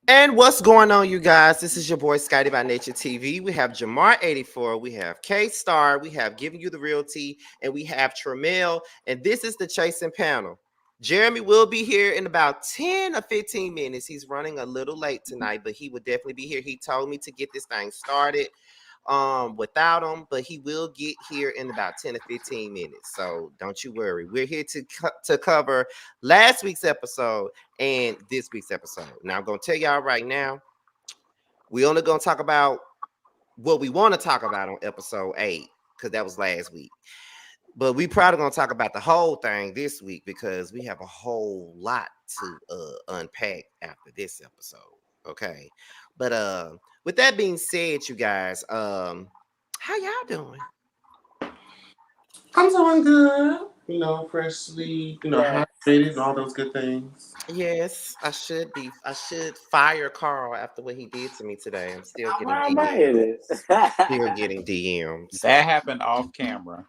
And what's going on, you guys? This is your boy Scotty by Nature TV. We have Jamar 84, we have K Star, we have Giving You the Real Tea, and we have Tramel. And this is the Chasing Panel. Jeremy will be here in about 10 or 15 minutes. He's running a little late tonight, but he will definitely be here. He told me to get this thing started without him, but he will get here in about 10 or 15 minutes. So don't you worry. We're here to cover last week's episode and this week's episode. Now I'm gonna tell y'all right now, we only gonna talk about what we want to talk about on episode 8, because that was last week. But we probably gonna talk about the whole thing this week because we have a whole lot to unpack after this episode. Okay. But with that being said, you guys, how y'all doing? I'm doing good. Freshly, hydrated and all those good things. Yes, I should be. I should fire Carl after what he did to me today. I'm still getting DMs. Still getting DMs. That happened off camera.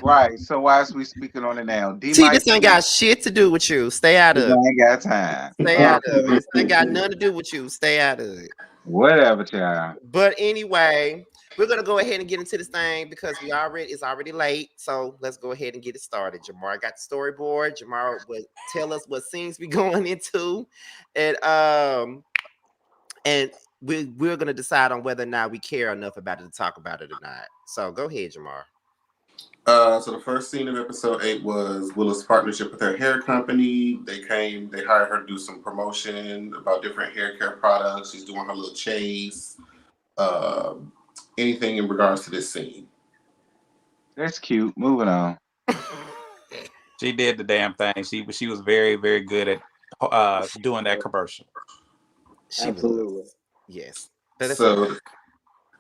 Right. So why is we speaking on it now? This ain't got shit to do with you. Stay out of it. I ain't got time. Stay out of it. This ain't got nothing to do with you. Stay out of it. Whatever, child. But anyway, we're gonna go ahead and get into this thing because it's already late. So let's go ahead and get it started. Jamar got the storyboard. Jamar will tell us what scenes we going into, and we're gonna decide on whether or not we care enough about it to talk about it or not. So go ahead, Jamar. So the first scene of episode 8 was Willa's partnership with her hair company. They hired her to do some promotion about different hair care products. She's doing her little chase. Anything in regards to this scene? That's cute. Moving on. She did the damn thing. She was very, very good at doing that commercial. Absolutely. Yes. So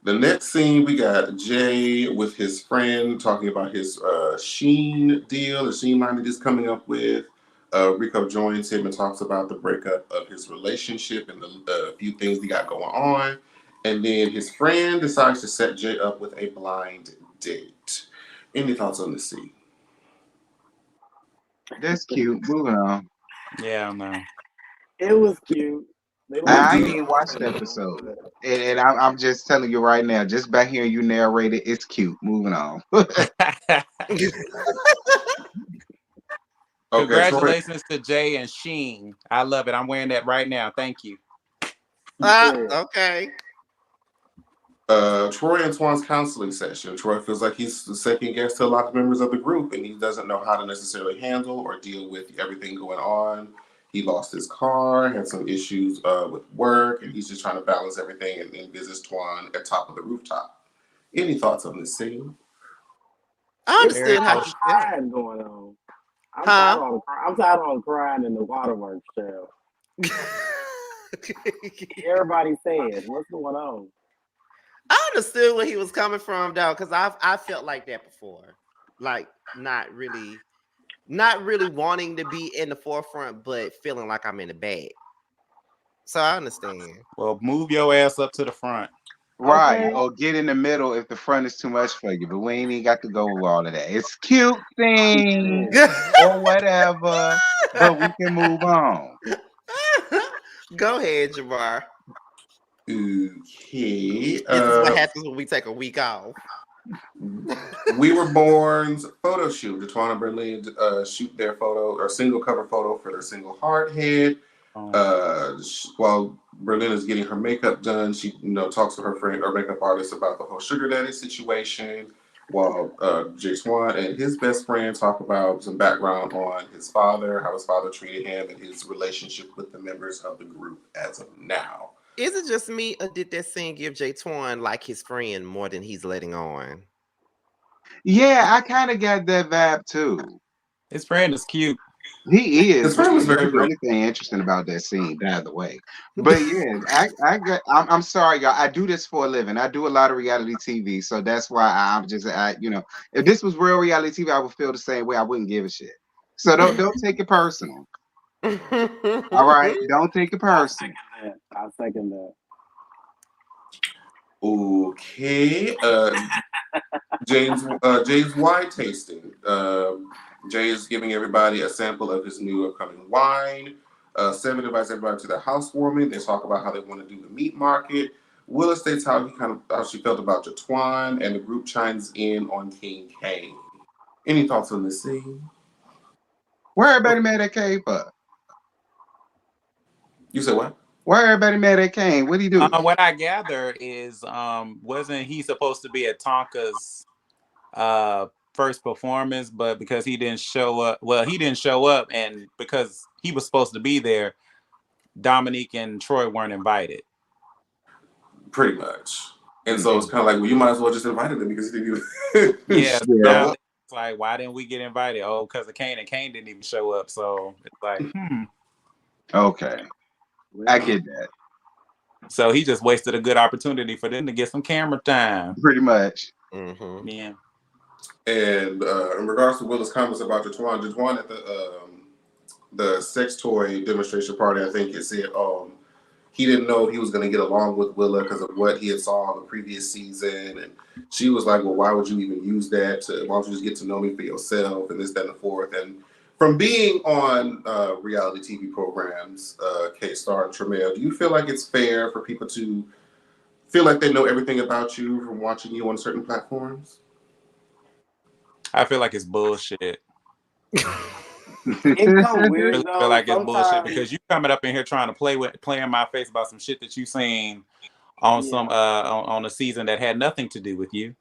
the next scene, we got Jay with his friend talking about his Sheen deal, the Sheen line that he's coming up with. Rico joins him and talks about the breakup of his relationship and the few things he got going on. And then his friend decides to set Jay up with a blind date. Any thoughts on this scene? That's cute. Moving on. Yeah, no. It was cute. I didn't watch the episode, and I'm just telling you right now, just by hearing you narrate it, it's cute. Moving on. Congratulations to Jay and Sheen. I love it. I'm wearing that right now. Thank you. Okay. Troy and Twan's counseling session. Troy feels like he's the second guest to a lot of members of the group, and he doesn't know how to necessarily handle or deal with everything going on. He lost his car, had some issues with work, and he's just trying to balance everything and visits Twan at top of the rooftop. Any thoughts on this scene? I understand how she's crying going on. I'm tired of crying in the waterworks, child. Everybody says, what's going on? I understood where he was coming from, though, because I felt like that before. Like, not really wanting to be in the forefront, but feeling like I'm in the back. So I understand. Well, move your ass up to the front. Right. Okay. Or get in the middle if the front is too much for you. But we ain't even got to go with all of that. It's cute thing or whatever, but we can move on. Go ahead, Jamar. Okay. This is what happens when we take a week off. We Were Born's photo shoot. The Twan and Berlin shoot their photo or single cover photo for their single Hardhead. While Berlin is getting her makeup done, she talks to her friend or makeup artist about the whole sugar daddy situation. While Jay Twan and his best friend talk about some background on his father, how his father treated him, and his relationship with the members of the group as of now. Is it just me, or did that scene give Jay Twan like his friend more than he's letting on? Yeah, I kind of got that vibe too. His friend is cute. He is. His friend was very the only thing interesting about that scene, by the way. But yeah, I'm sorry, y'all. I do this for a living. I do a lot of reality TV, so that's why I'm just, if this was real reality TV, I would feel the same way. I wouldn't give a shit. So don't take it personal. All right, don't take it personal. I second that. Okay. James wine tasting. Jay is giving everybody a sample of his new upcoming wine. Seven invites everybody to their housewarming. They talk about how they want to do the meat market. Willa states how she felt about Jatwan, and the group chimes in on King Kane. Any thoughts on this scene? Where everybody mad at Kane for? You said what? Why everybody mad at Kane? What'd he do? What I gather is, wasn't he supposed to be at Tonka's first performance, but because he didn't show up, and because he was supposed to be there, Dominique and Troy weren't invited. Pretty much. And so it's kind of like, well, you might as well just invite him because he didn't even Yeah. show up. It's like, why didn't we get invited? Oh, because of Kane, and Kane didn't even show up. So it's like, Okay. I get that. So he just wasted a good opportunity for them to get some camera time. Pretty much. Mm-hmm. Yeah. And in regards to Willa's comments about Jatwan at the sex toy demonstration party, I think it said he didn't know he was going to get along with Willa because of what he had saw in the previous season. And she was like, well, why would you even use that? Why don't you just get to know me for yourself and this, that, and the fourth. And from being on reality TV programs, K-Star and Tramel, do you feel like it's fair for people to feel like they know everything about you from watching you on certain platforms? I feel like it's bullshit. It's so weird. I feel like it's bullshit because you coming up in here trying to play in my face about some shit that you seen on some on a season that had nothing to do with you,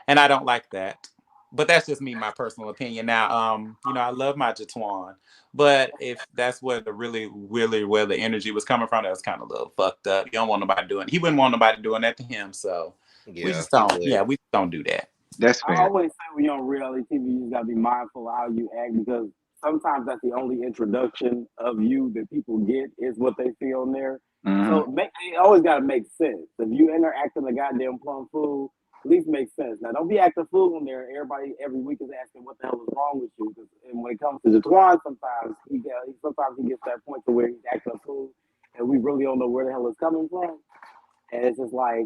and I don't like that. But that's just me, my personal opinion. Now, I love my Jatwan, but if that's where where the energy was coming from, that was kind of a little fucked up. You don't want nobody doing. He wouldn't want nobody doing that to him. So we just don't. Yeah, we don't do that. That's fair. I always say when you're on reality TV, you just gotta be mindful of how you act because sometimes that's the only introduction of you that people get is what they see on there. Mm-hmm. So it always gotta make sense. If you interacting a goddamn plum fool, at least make sense. Now don't be acting fool on there. Everybody every week is asking what the hell is wrong with you. And when it comes to Jatwan, sometimes he gets to that point to where he's acting a fool, and we really don't know where the hell it's coming from. And it's just like.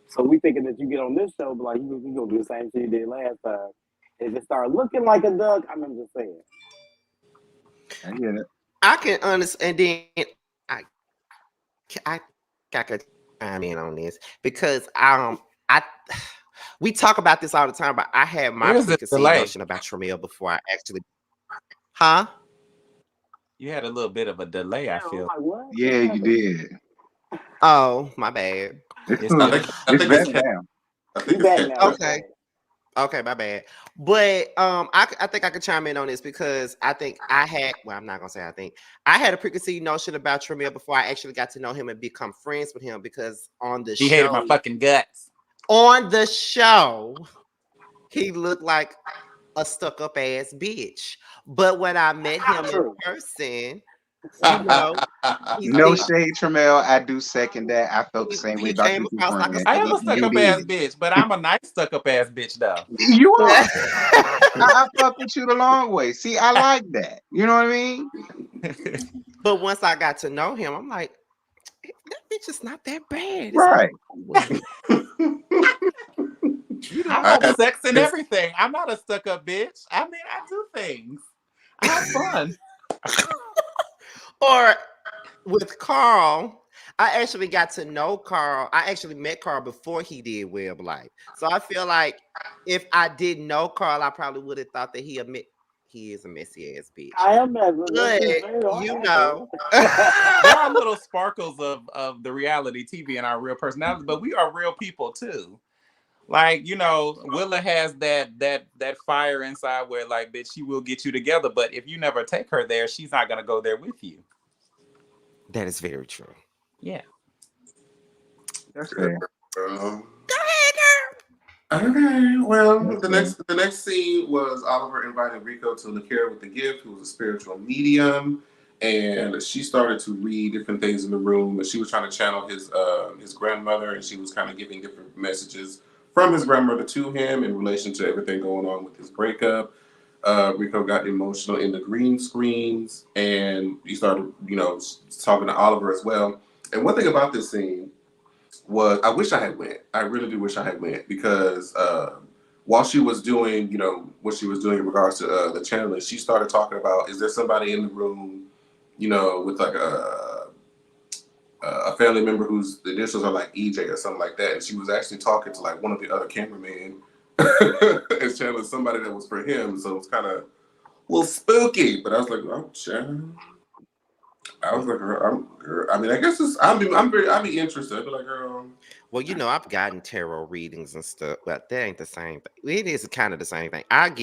So we thinking that you get on this show, but like you gonna do the same shit you did last time. If it start looking like a duck, I'm just saying. I get it. I can understand. And then I could chime in on this because we talk about this all the time, but I had my preconceived notion about Tramel before I actually. Huh? You had a little bit of a delay. I feel. Like, what? Yeah, you did. Oh, my bad. I think it's now. Okay, my bad. But I think I could chime in on this because I think I'm not gonna say I had a preconceived notion about Tramel before I actually got to know him and become friends with him because on the show he hated my fucking guts. On the show, he looked like a stuck-up ass bitch. But when I met him in person, no shade, Tramel. I do second that. I felt the same way about you. I am a stuck-up ass bitch, but I'm a nice stuck-up ass bitch, though. You are. I fuck with you the long way. See, I like that. You know what I mean? But once I got to know him, I'm like, that bitch is not that bad. Right. I have sex and everything. I'm not a stuck-up bitch. I mean, I do things. I have fun. Or with Carl, I actually got to know Carl. I actually met Carl before he did Web Life. So I feel like if I didn't know Carl, I probably would have thought that he is a messy ass bitch. I am messy. But there are little sparkles of the reality TV in our real personality, but we are real people too. Like, Willa has that fire inside where, like, bitch, she will get you together. But if you never take her there, she's not going to go there with you. That is very true. Yeah. That's fair. Go ahead, girl. Okay. Well, the next scene was Oliver invited Rico to live here with the gift, who was a spiritual medium. And she started to read different things in the room. But she was trying to channel his grandmother, and she was kind of giving different messages from his grandmother to him in relation to everything going on with his breakup. Rico got emotional in the green screens, and he started, talking to Oliver as well. And one thing about this scene was I wish I had went. I really do wish I had went because while she was doing, you know, what she was doing in regards to the channeling, she started talking about, is there somebody in the room, you know, with like a family member whose the initials are like EJ or something like that, and she was actually talking to like one of the other cameramen and channeling somebody that was for him. So it was kind of spooky. But I was like, oh, child. I was like, girl, I mean, I guess it's. I'd be interested. I'd be like, girl. Well, you know, I've gotten tarot readings and stuff, but that ain't the same thing. It is kind of the same thing. I've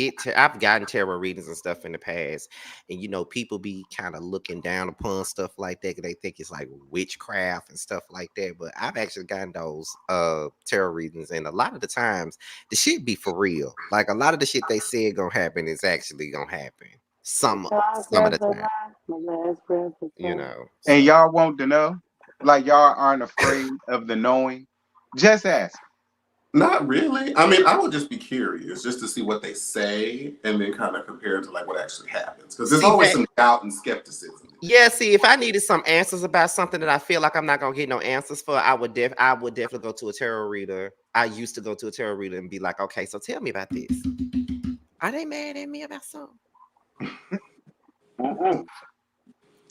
gotten tarot readings and stuff in the past, and you know, people be kind of looking down upon stuff like that because they think it's like witchcraft and stuff like that. But I've actually gotten those tarot readings, and a lot of the times the shit be for real. Like a lot of the shit they said gonna happen is actually gonna happen. Some of the time, you know. So. And y'all want to know, like y'all aren't afraid of the knowing. Just ask. Not really. I mean, I would just be curious just to see what they say and then kind of compare it to like what actually happens. Because there's always some doubt and skepticism. Yeah, see, if I needed some answers about something that I feel like I'm not gonna get no answers for, I would definitely go to a tarot reader. I used to go to a tarot reader and be like, okay, so tell me about this. Are they mad at me about something? And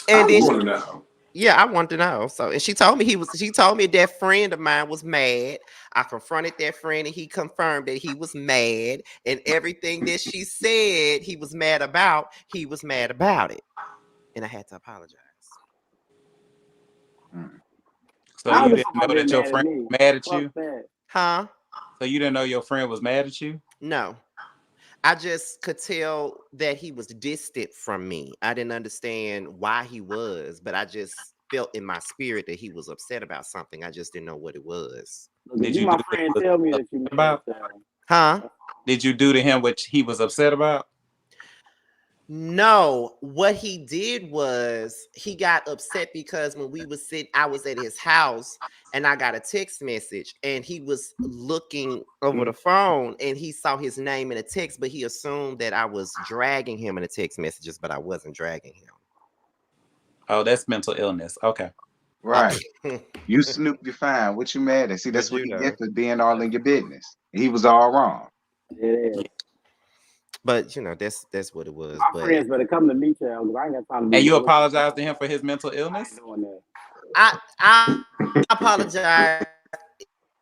I want to know. Yeah, I want to know. So, and she told me that friend of mine was mad. I confronted that friend and he confirmed that he was mad. And everything that she said he was mad about it. And I had to apologize. So you didn't know that your friend was mad at you? Huh? So you didn't know your friend was mad at you? No. I just could tell that he was distant from me. I didn't understand why he was, but I just felt in my spirit that he was upset about something. I just didn't know what it was. Did you, my friend, tell me that you about? Huh? Did you do to him what he was upset about? No, what he did was he got upset because when we was sitting, I was at his house and I got a text message and he was looking over the phone and he saw his name in a text, but he assumed that I was dragging him in the text messages, but I wasn't dragging him. Oh, that's mental illness. Okay. Right. You snooped, you fine. What you mad at? See, that's what you get for being all in your business. He was all wrong. Yeah. But you know, that's what it was. My friends better come to me, child, because I ain't got time to. And you apologize to him for his mental illness? I apologize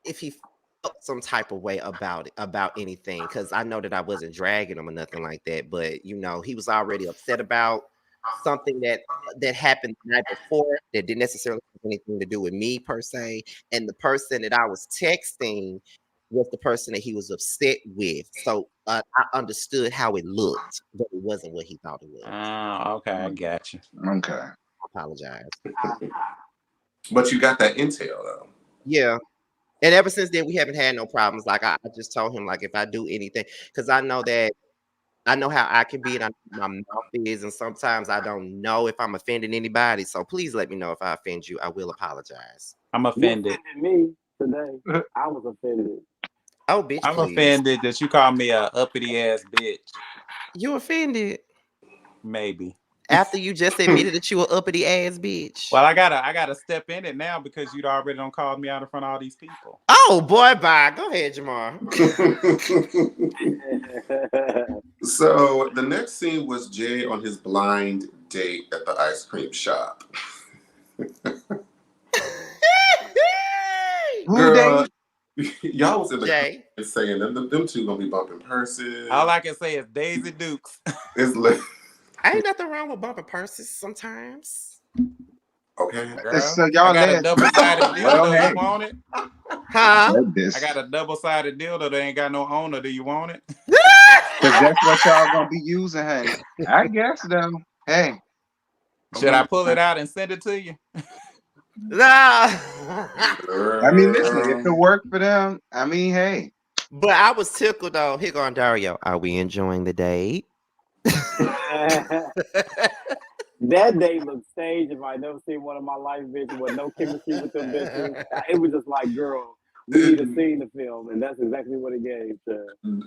if he felt some type of way about anything, because I know that I wasn't dragging him or nothing like that. But you know, he was already upset about something that happened the night before that didn't necessarily have anything to do with me per se. And the person that I was texting was the person that he was upset with. So I understood how it looked, but it wasn't what he thought it was. Okay, I got you. Okay. I apologize. But you got that intel though. Yeah. And ever since then, we haven't had no problems. Like I just told him, like, if I do anything, because I know how I can be and I know my mouth is, and sometimes I don't know if I'm offending anybody. So please let me know if I offend you. I will apologize. I'm offended. You offended me today. I was offended. Oh, bitch, I'm please. offended that you call me a uppity ass bitch. You offended? Maybe. After you just admitted that you an uppity ass bitch. Well, I gotta step in it now because you'd already don't call me out in front of all these people. Oh boy, bye. Go ahead, Jamar. So the next scene was Jay on his blind date at the ice cream shop. Girl, y'all was in the comments saying them two gonna be bumping purses. All I can say is Daisy Dukes. It's lit. Ain't nothing wrong with bumping purses sometimes. Okay. Girl, so y'all I got a double-sided dildo. You want it? Huh? I got a double-sided dildo that ain't got no owner. Do you want it? Because that's what y'all gonna be using, honey. I guess though. Hey. Should I pull it out and send it to you? Nah. I mean, listen, if it worked for them, I mean, hey. But I was tickled though. Here going Dario. Are we enjoying the date? That day looked staged. If I never seen one of my life bitches with no chemistry with them bitches, it was just like, girl, we need a scene to film, and that's exactly what it gave.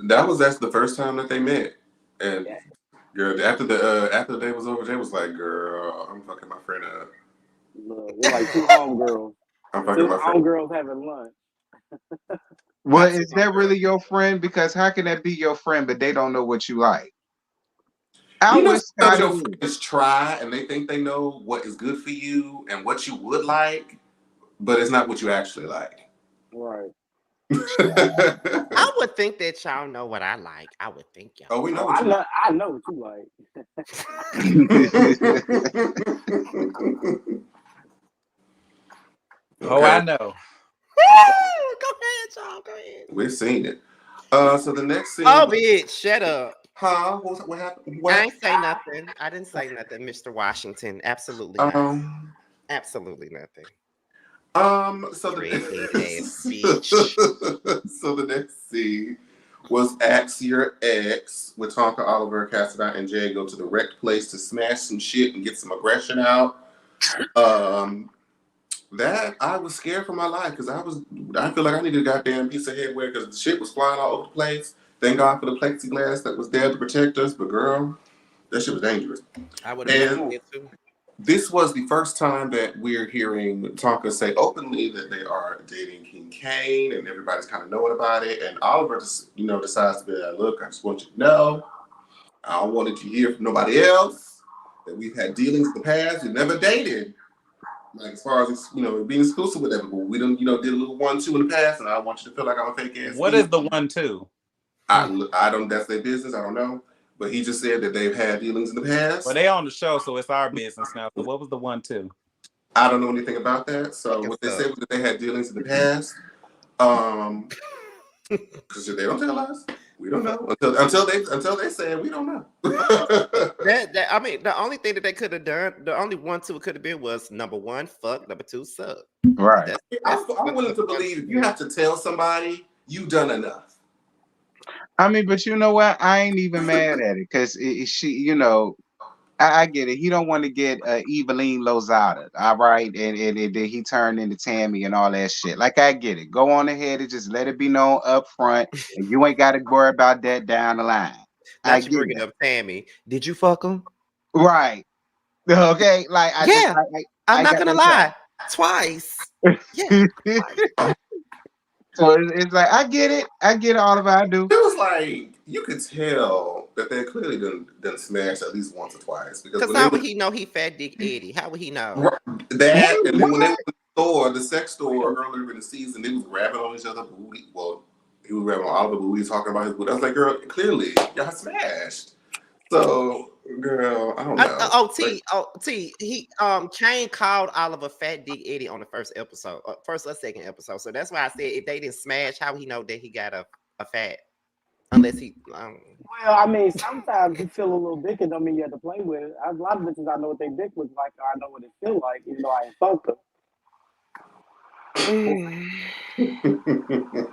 That's the first time that they met, and girl, after the day was over, Jay was like, "Girl, I'm fucking my friend up." Look, we're like two homegirls. I'm fucking my friend. Homegirls having lunch. Well, is Absolutely. that really your friend? Because how can that be your friend, but they don't know what you like? I You know, wish sometimes Scotty your would. friends try and they think they know what is good for you and what you would like, but it's not what you actually like. Right. I would think that y'all know what I like. I would think y'all. Oh, we know Oh, what you like. I know what you like. Oh, I Okay, know. Woo! Go ahead, y'all. Go ahead. we've seen it. So the next scene. Oh, bitch, shut up. Huh? What happened? I What? ain't say nothing. I didn't say nothing, Mr. Washington. Absolutely not. Um. Absolutely nothing. So Redhead ass the bitch. so the next scene was Axe Your Ex with Tonka, Oliver, Cassidy, and Jay go to the wrecked place to smash some shit and get some aggression out. That I was scared for my life because I feel like I needed a goddamn piece of headwear because the shit was flying all over the place. Thank God for the plexiglass that was there to protect us, but girl, that shit was dangerous. I would have been And scared too. this was the first time that we're hearing Tonka say openly that they are dating King Kane, and everybody's kind of knowing about it. And Oliver just, decides to be like, "Look, I just want you to know, I don't want it to hear from nobody else that we've had dealings in the past. We've never dated, like as far as being exclusive with everyone. We done, did a little 1-2 in the past, and I don't want you to feel like I'm a fake ass What is female. the 1-2? I don't. That's their business. I don't know." But he just said that they've had dealings in the past. Well, they on the show, so it's our business now. So what was the 1-2? I don't know anything about that. So Fucking what they stuff. said was that they had dealings in the past. Because if they don't tell us, we don't know. Until they say it, we don't know. I mean, the only thing that they could have done, the only 1-2 it could have been was number 1, fuck, number 2, suck. Right. I'm willing to believe if you have to tell somebody, you've done enough. I mean, but you know what? I ain't even mad at it because she, I get it. He don't want to get Eveline Lozada, all right, and then he turned into Tammy and all that shit. Like I get it. Go on ahead and just let it be known up front, and you ain't got to worry about that down the line. I Not you get bringing it. up Tammy. Did you fuck him? Right. Okay. Like Yeah. I'm I not got gonna that lie. Twice. Yeah. Twice. So it's like I get it. I get it, Oliver. I do. It was like you could tell that they clearly done smashed at least once or twice because Because when they how were would he know he fat dick Eddie? How would he know? that, and then when they were in the store, the sex store earlier in the season, they was grabbing on each other booty. Well, he was grabbing on Oliver booty, talking about his booty. I was like, girl, clearly y'all smashed. So, girl, I don't know. He Kane called Oliver Fat Dick Eddie on the first episode, first or second episode. So that's why I said if they didn't smash, how would he know that he got a fat? Unless he Well, I mean, sometimes you feel a little dick, it don't mean you have to play with it. A lot of bitches I know what their dick looks like, or I know what it feel like, even though I ain't fucked them.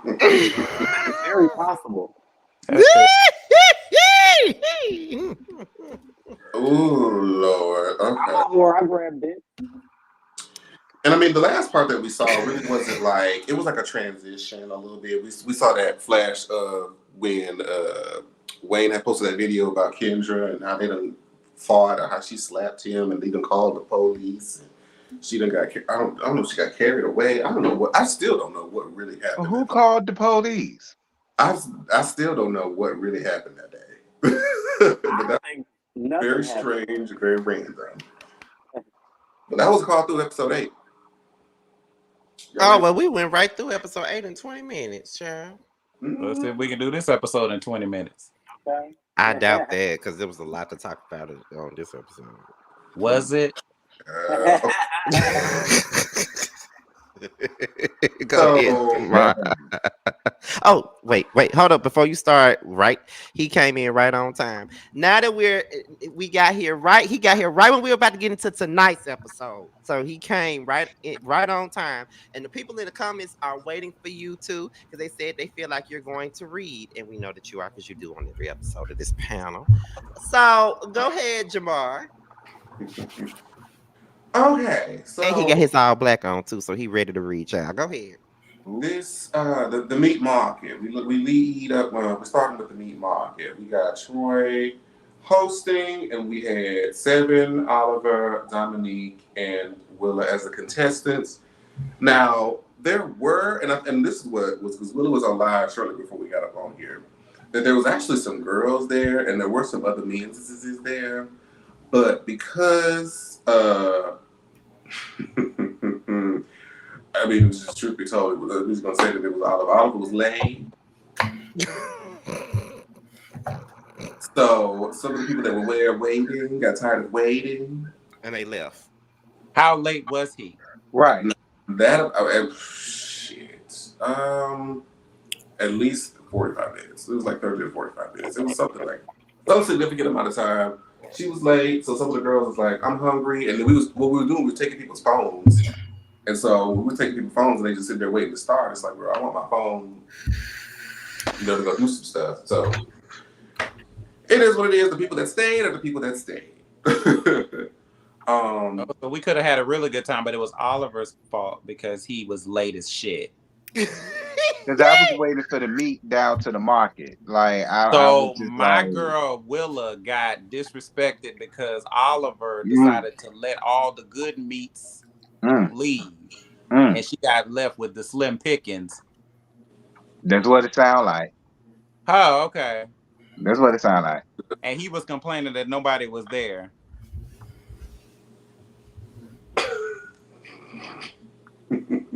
It's very possible. Oh Lord. Okay. I'm a whore. I grab dick. And I mean, the last part that we saw really wasn't like it was like a transition a little bit. We saw that flash of when Wayne had posted that video about Kendra and how they done fought or how she slapped him and they done called the police. And she done got I don't know if she got carried away. I still don't know what really happened. Who called the police? I still don't know what really happened that day. But that's very strange, very random. But that was called through episode 8. Oh well, we went right through episode 8 in 20 minutes, child. Let's see if we can do this episode in 20 minutes. Okay. I doubt that because there was a lot to talk about on this episode. Was it? Go ahead. Oh, wait, hold up before you start. Right, he came in right on time. Now that we got here right, he got here right when we were about to get into tonight's episode. So he came right on time. And the people in the comments are waiting for you too, because they said they feel like you're going to read, and we know that you are because you do on every episode of this panel. So go ahead, Jamar. Okay, so and he got his all black on too, so he ready to read. Y'all go ahead. This the meat market. We lead up. We're starting with the meat market. We got Troy hosting, and we had Seven, Oliver, Dominique, and Willa as the contestants. Now there were, and this is what was, because Willow was on live shortly before we got up on here, that there was actually some girls there, and there were some other means there, but because I mean, just truth be told, we're just gonna say that it was Oliver. Oliver was late. So some of the people that were there waiting got tired of waiting, and they left. How late was he? Right. That shit. At least 45 minutes. It was like 30 to 45 minutes. It was something like some significant amount of time. She was late, so some of the girls was like, "I'm hungry," and then what we were doing, we were taking people's phones, and so we were taking people's phones, and they just sit there waiting to start. It's like, bro, I want my phone, to go do some stuff. So it is what it is. The people that stayed are the people that stayed. So we could have had a really good time, but it was Oliver's fault because he was late as shit. Because I was waiting for the meat down to the market. Like I was just my like, girl Willa got disrespected because Oliver decided to let all the good meats leave, and she got left with the slim pickings. That's what it sounded like. Oh, okay. That's what it sounded like. And he was complaining that nobody was there.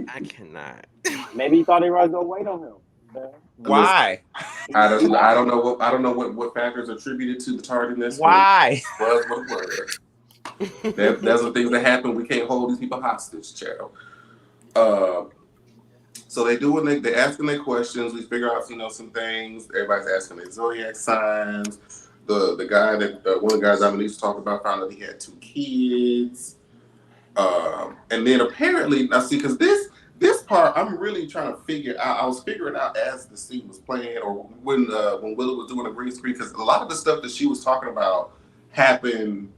I cannot. Maybe he thought everybody was gonna wait on him. Why? I don't know what factors attributed to the tardiness. Why? Was what it was. That's the things that happen. We can't hold these people hostage, child. So they're asking their questions. We figure out, some things. Everybody's asking their zodiac signs. The guy that one of the guys Dominique talked about found out he had 2 kids. And then apparently, now see, because this part I'm really trying to figure out. I was figuring out as the scene was playing, or when Willow was doing a green screen, because a lot of the stuff that she was talking about happened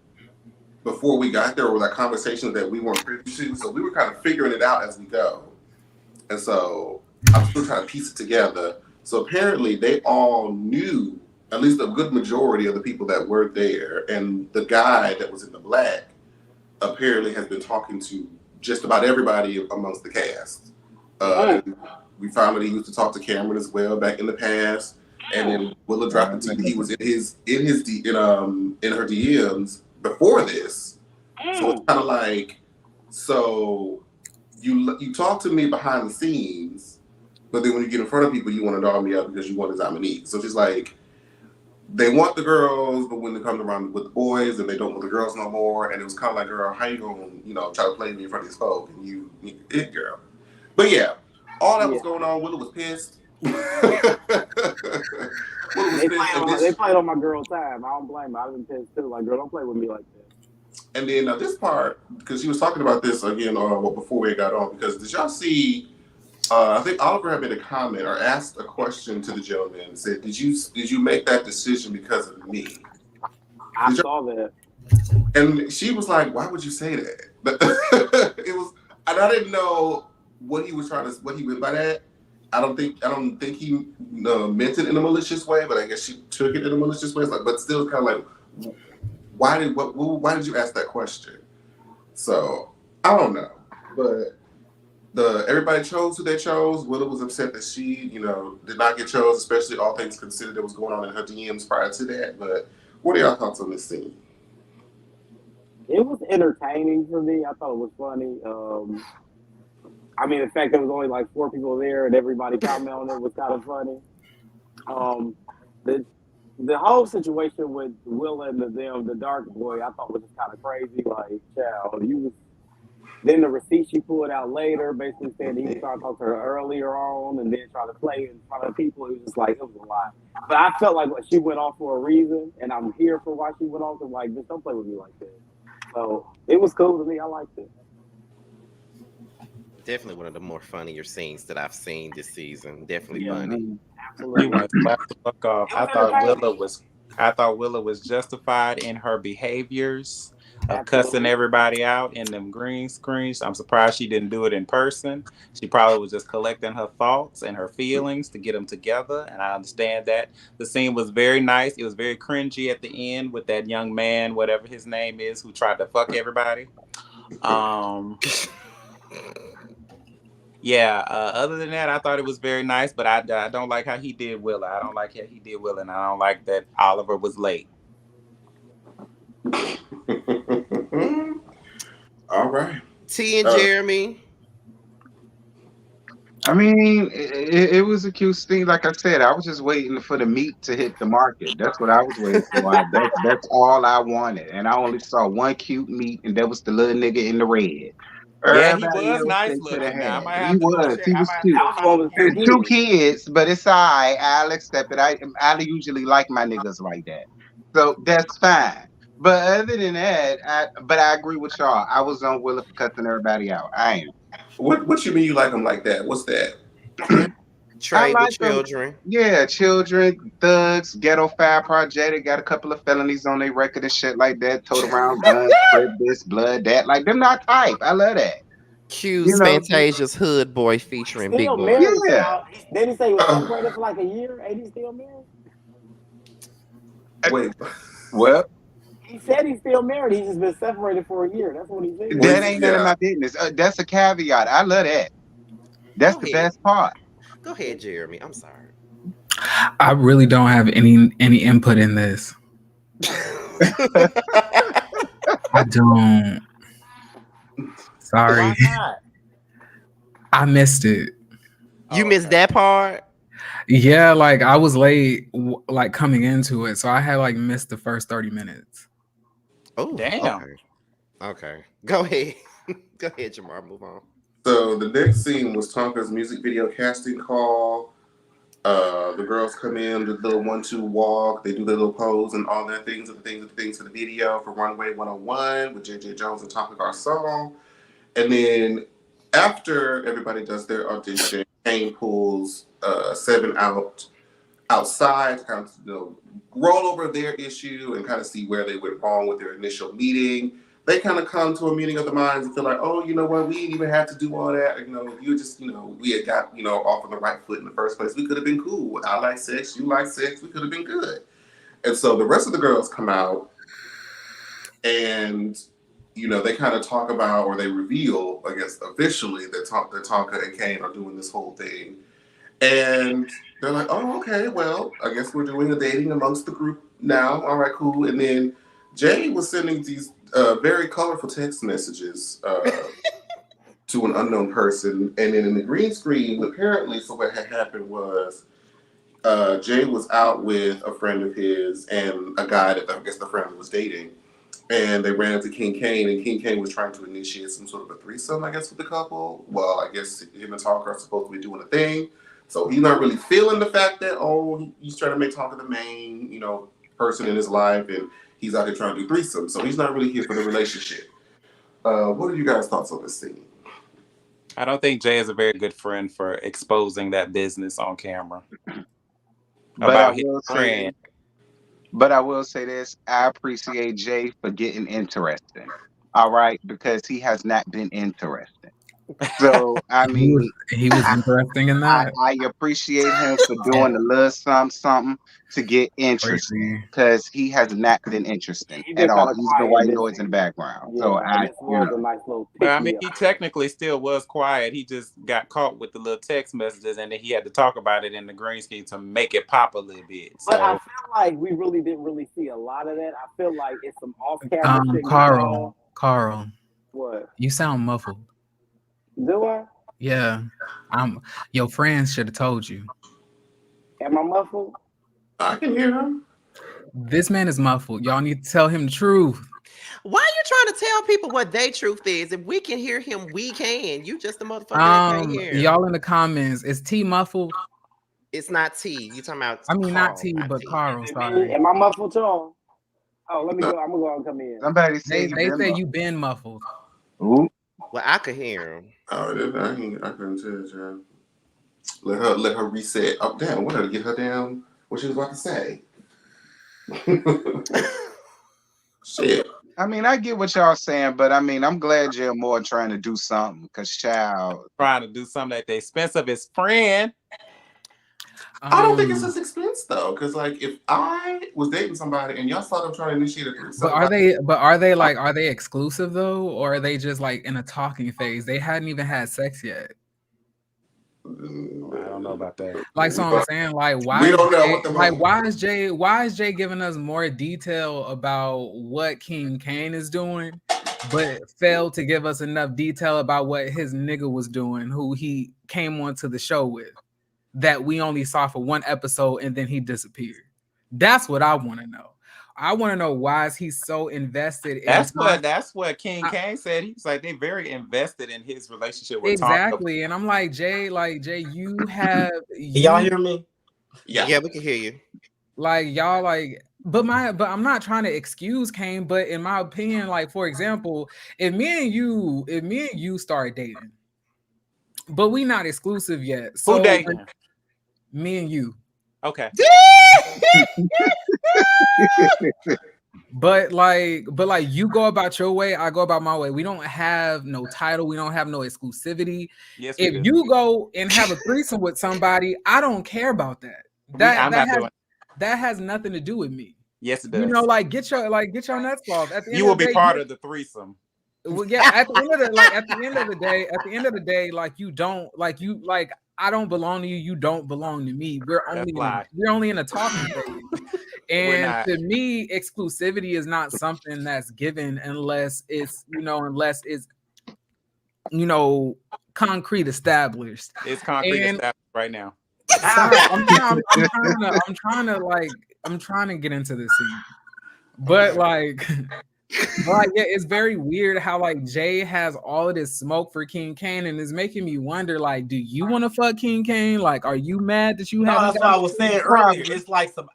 before we got there, or like conversations that we weren't privy to. So we were kind of figuring it out as we go. And so I'm still trying to piece it together. So apparently they all knew, at least a good majority of the people that were there, and the guy that was in the black apparently has been talking to just about everybody amongst the cast. We found that he used to talk to Cameron as well back in the past, and then Willa dropped the he was in her DMs before this. So it's kind of like, so you talk to me behind the scenes, but then when you get in front of people, you want to dog me up because you want Dominique. So it's just like, they want the girls, but when they come around with the boys, and they don't want the girls no more. And it was kind of like, girl, how you gonna, try to play me in front of these folks? And you it, girl. But yeah, all that was going on. Willow was pissed. They played on my girl's time. I don't blame her. I've been pissed too. Like, girl, don't play with me like that. And then this part, because she was talking about this again before we got on, because did y'all see? I think Oliver had made a comment or asked a question to the gentleman and said, "Did you make that decision because of me?" I saw that. And she was like, "Why would you say that?" It was, and I didn't know what he meant by that. I don't think he meant it in a malicious way, but I guess she took it in a malicious way. But still, kind of like, why did you ask that question? So I don't know, but. Everybody chose who they chose. Willow was upset that she, did not get chose, especially all things considered that was going on in her DMs prior to that. But what are y'all thoughts on this scene? It was entertaining for me. I thought it was funny. I mean, the fact there was only like 4 people there and everybody commented on it was kind of funny. The whole situation with Willa and the dark boy, I thought was just kind of crazy. Like, child, then the receipt she pulled out later basically said he was trying to talk to her earlier on and then trying to play in front of people. It was just like, it was a lot. But I felt like she went off for a reason, and I'm here for why she went off. And like, just don't play with me like that. So it was cool to me. I liked it. Definitely one of the more funnier scenes that I've seen this season. Definitely funny. Absolutely. You want to slap the fuck off. I thought Willa was justified in her behaviors of cussing everybody out in them green screens. I'm surprised she didn't do it in person. She probably was just collecting her thoughts and her feelings to get them together, and I understand that. The scene was very nice. It was very cringy at the end with that young man, whatever his name is, who tried to fuck everybody. Yeah. Other than that, I thought it was very nice, but I don't like how he did Willa. I don't like how he did Willa, and I don't like that Oliver was late. All right. T and Jeremy. I mean, it was a cute scene. Like I said, I was just waiting for the meat to hit the market. That's what I was waiting for. That's all I wanted. And I only saw one cute meat, and that was the little nigga in the red. Yeah, he Everybody was else nice they could have looking. Now I had. might He have to go was. check. He I was might have cute. to That was go the one find with the two Two kids. kids, but it's all right. I'll accept it. I usually like my niggas like that. So that's fine. But other than that, I agree with y'all. I was on Willa for cussing everybody out. I am. What you mean you like him like that? What's that? I Trade with like them. children. Yeah, children, thugs, ghetto fire project. Got a couple of felonies on their record and shit like that. Tote around guns, crib this, blood that. Like them not type. I love that. Q's You know. Fantasia's Hood Boy He's featuring Big still Boy. married, Yeah. y'all. Didn't he say he was separated for like a year? Ain't he still married? Wait. Well, He said he's still married. He's just been separated for a year. That's what he said. that ain't none of my business. That's a caveat. I love that. That's Go the ahead. best part. Go ahead, Jeremy. I'm sorry. I really don't have any input in this. I don't. Sorry. Why not? I missed it. You missed that part? Yeah, like I was late, like coming into it, so I had like missed the first 30 minutes. Oh, Damn. Okay. Go ahead. Go ahead, Jamar. Move on. So the next scene was Tonka's music video casting call. The girls come in, the little 1-2 walk, they do their little pose and all their things for the video for Runway 101 with JJ Jones and Tonka Garcon. And then after everybody does their audition, Kane pulls 7 outside to kind of roll over their issue and kind of see where they went wrong with their initial meeting. They kind of come to a meeting of the minds and feel like, oh, you know what, we didn't even have to do all that. You just, we had got, off on the right foot in the first place. We could have been cool. I like sex, you like sex, we could have been good. And so the rest of the girls come out and, they kind of talk about, or they reveal, I guess, officially that Tonka and Kane are doing this whole thing. And they're like, oh, okay, well, I guess we're doing the dating amongst the group now. All right, cool. And then Jay was sending these very colorful text messages to an unknown person. And then in the green screen, apparently, so what had happened was Jay was out with a friend of his and a guy that I guess the friend was dating. And they ran into King Kane, and King Kane was trying to initiate some sort of a threesome, I guess, with the couple. Well, I guess him and Tonka are supposed to be doing a thing. So he's not really feeling the fact that, he's trying to make Tonka the main, person in his life, and he's out here trying to do threesome. So he's not really here for the relationship. What are you guys' thoughts on this scene? I don't think Jay is a very good friend for exposing that business on camera. About his friend. But I will say this, I appreciate Jay for getting interesting. All right, because he has not been interesting. So I mean, he was interesting in that. I appreciate him for doing a little something to get interesting, because he has not been interesting at all. He's the white noise in the background. Yeah, So this was a nice little But I mean, he technically still was quiet. He just got caught with the little text messages, and then he had to talk about it in the green screen to make it pop a little bit. So. But I feel like we really didn't see a lot of that. I feel like it's some off-camera shit. Carl. What? You sound muffled. Do I? Yeah. Your friends should have told you. Am I muffled? I can hear him. This man is muffled. Y'all need to tell him the truth. Why are you trying to tell people what their truth is? If we can hear him, we can. You just a motherfucker that can't hear. Y'all in the comments, is T muffled? It's not T. You talking about? I mean, Carl, not T, but T. Carl. Sorry. Am I muffled, y'all? Oh, let me go. I'm gonna go and come in. Somebody say they say you been muffled. Ooh. Well, I could hear him. Oh, I couldn't tell, John. Let her reset. Oh, damn! I wanted to get her down. What she was about to say. Shit. I mean, I get what y'all saying, but I mean, I'm glad you're more trying to do something, because child trying to do something at the expense of his friend. I don't think it's his expense though, because like if I was dating somebody and y'all saw them trying to initiate a threesome, but are they exclusive though, or are they just like in a talking phase? They hadn't even had sex yet. I don't know about that. Like, so I'm saying, like, why? We don't know Jay, what the like, moment. why is Jay giving us more detail about what King Kane is doing, but failed to give us enough detail about what his nigga was doing, who he came onto the show with, that we only saw for one episode and then he disappeared. That's what I want to know. I want to know why is he so invested in That's what King Kane said. He was like, they're very invested in his relationship with exactly. And I'm like, Jay, you have y'all hear me? Yeah, we can hear you. Like, y'all like, but I'm not trying to excuse Kane, but in my opinion, like, for example, if me and you start dating, but we not exclusive yet. So who dating? Me and you. Okay. But you go about your way, I go about my way. We don't have no title, we don't have no exclusivity. Yes, if you go and have a threesome with somebody, I don't care about that. That has nothing to do with me. Yes, it does. You know, like get your nuts off. At the end you will of the be day, part of the threesome. Well, yeah. At the end of the day, like I don't belong to you. You don't belong to me. We're only in a talking phase. And to me, exclusivity is not something that's given unless it's concrete established. It's concrete established right now. I'm trying to get into this scene, but yeah, it's very weird how like Jay has all of this smoke for King Kane and is making me wonder, like, do you want to fuck King Kane? Like, are you mad that you haven't? That's what I was saying earlier. It's like some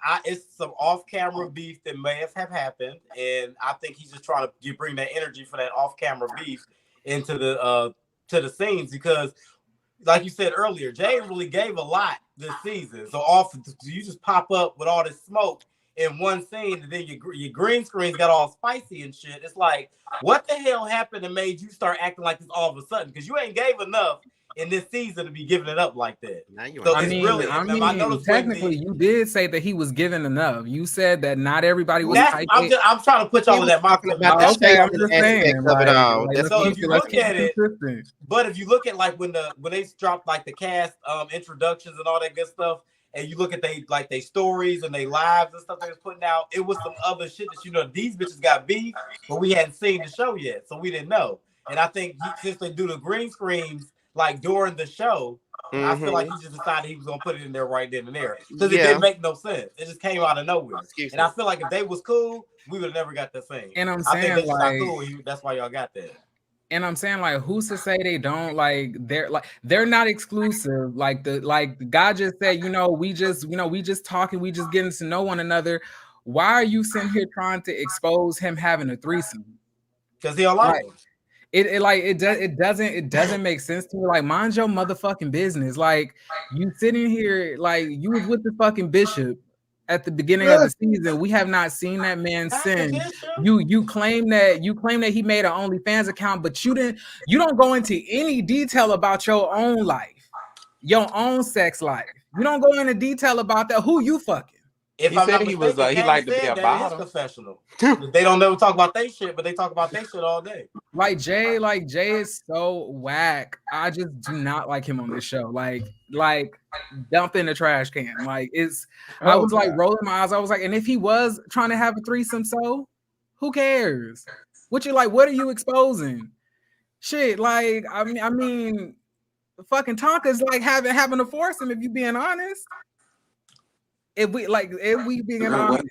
off-camera beef that may have happened, and I think he's just trying to bring that energy for that off-camera beef into the to the scenes, because like you said earlier, Jay really gave a lot this season. So often you just pop up with all this smoke in one scene, and then your green screens got all spicy and shit. It's like, what the hell happened that made you start acting like this all of a sudden? Because you ain't gave enough in this season to be giving it up like that. Technically, you did say that he was giving enough. You said that not everybody was. I'm trying to put y'all in that market. I'm just saying. So if you look at it, but if you look at like when they dropped like the cast introductions and all that good stuff, and you look at they stories and they lives and stuff they was putting out, it was some other shit that these bitches got beef, but we hadn't seen the show yet, so we didn't know. And I think since they do the green screens like during the show, I feel like he just decided he was gonna put it in there right then and there, because it didn't make no sense. It just came out of nowhere. And I feel like if they was cool, we would have never got that scene. And I'm saying, I think they just cool. That's why y'all got that. And I'm saying, like, who's to say they don't? Like, they're not exclusive. Like God just said, we just talking, we just getting to know one another. Why are you sitting here trying to expose him having a threesome? Because he don't like him. It doesn't make sense to me. Like, mind your motherfucking business. Like, you sitting here, like, you was with the fucking bishop at the beginning of the season. We have not seen that man since. You claim that he made an OnlyFans account, but you don't go into any detail about your own life, your own sex life. You don't go into detail about that. Who you fucking? If he said he was, he liked to be a bottom. Professional. They don't never talk about their shit, but they talk about their shit all day. Like Jay is so whack. I just do not like him on this show. Like dump in the trash can. Like I was like rolling my eyes. I was like, and if he was trying to have a threesome, so who cares? What are you exposing? Shit, like I mean, fucking Tonka's like having to force him. If you being honest. If we being honest,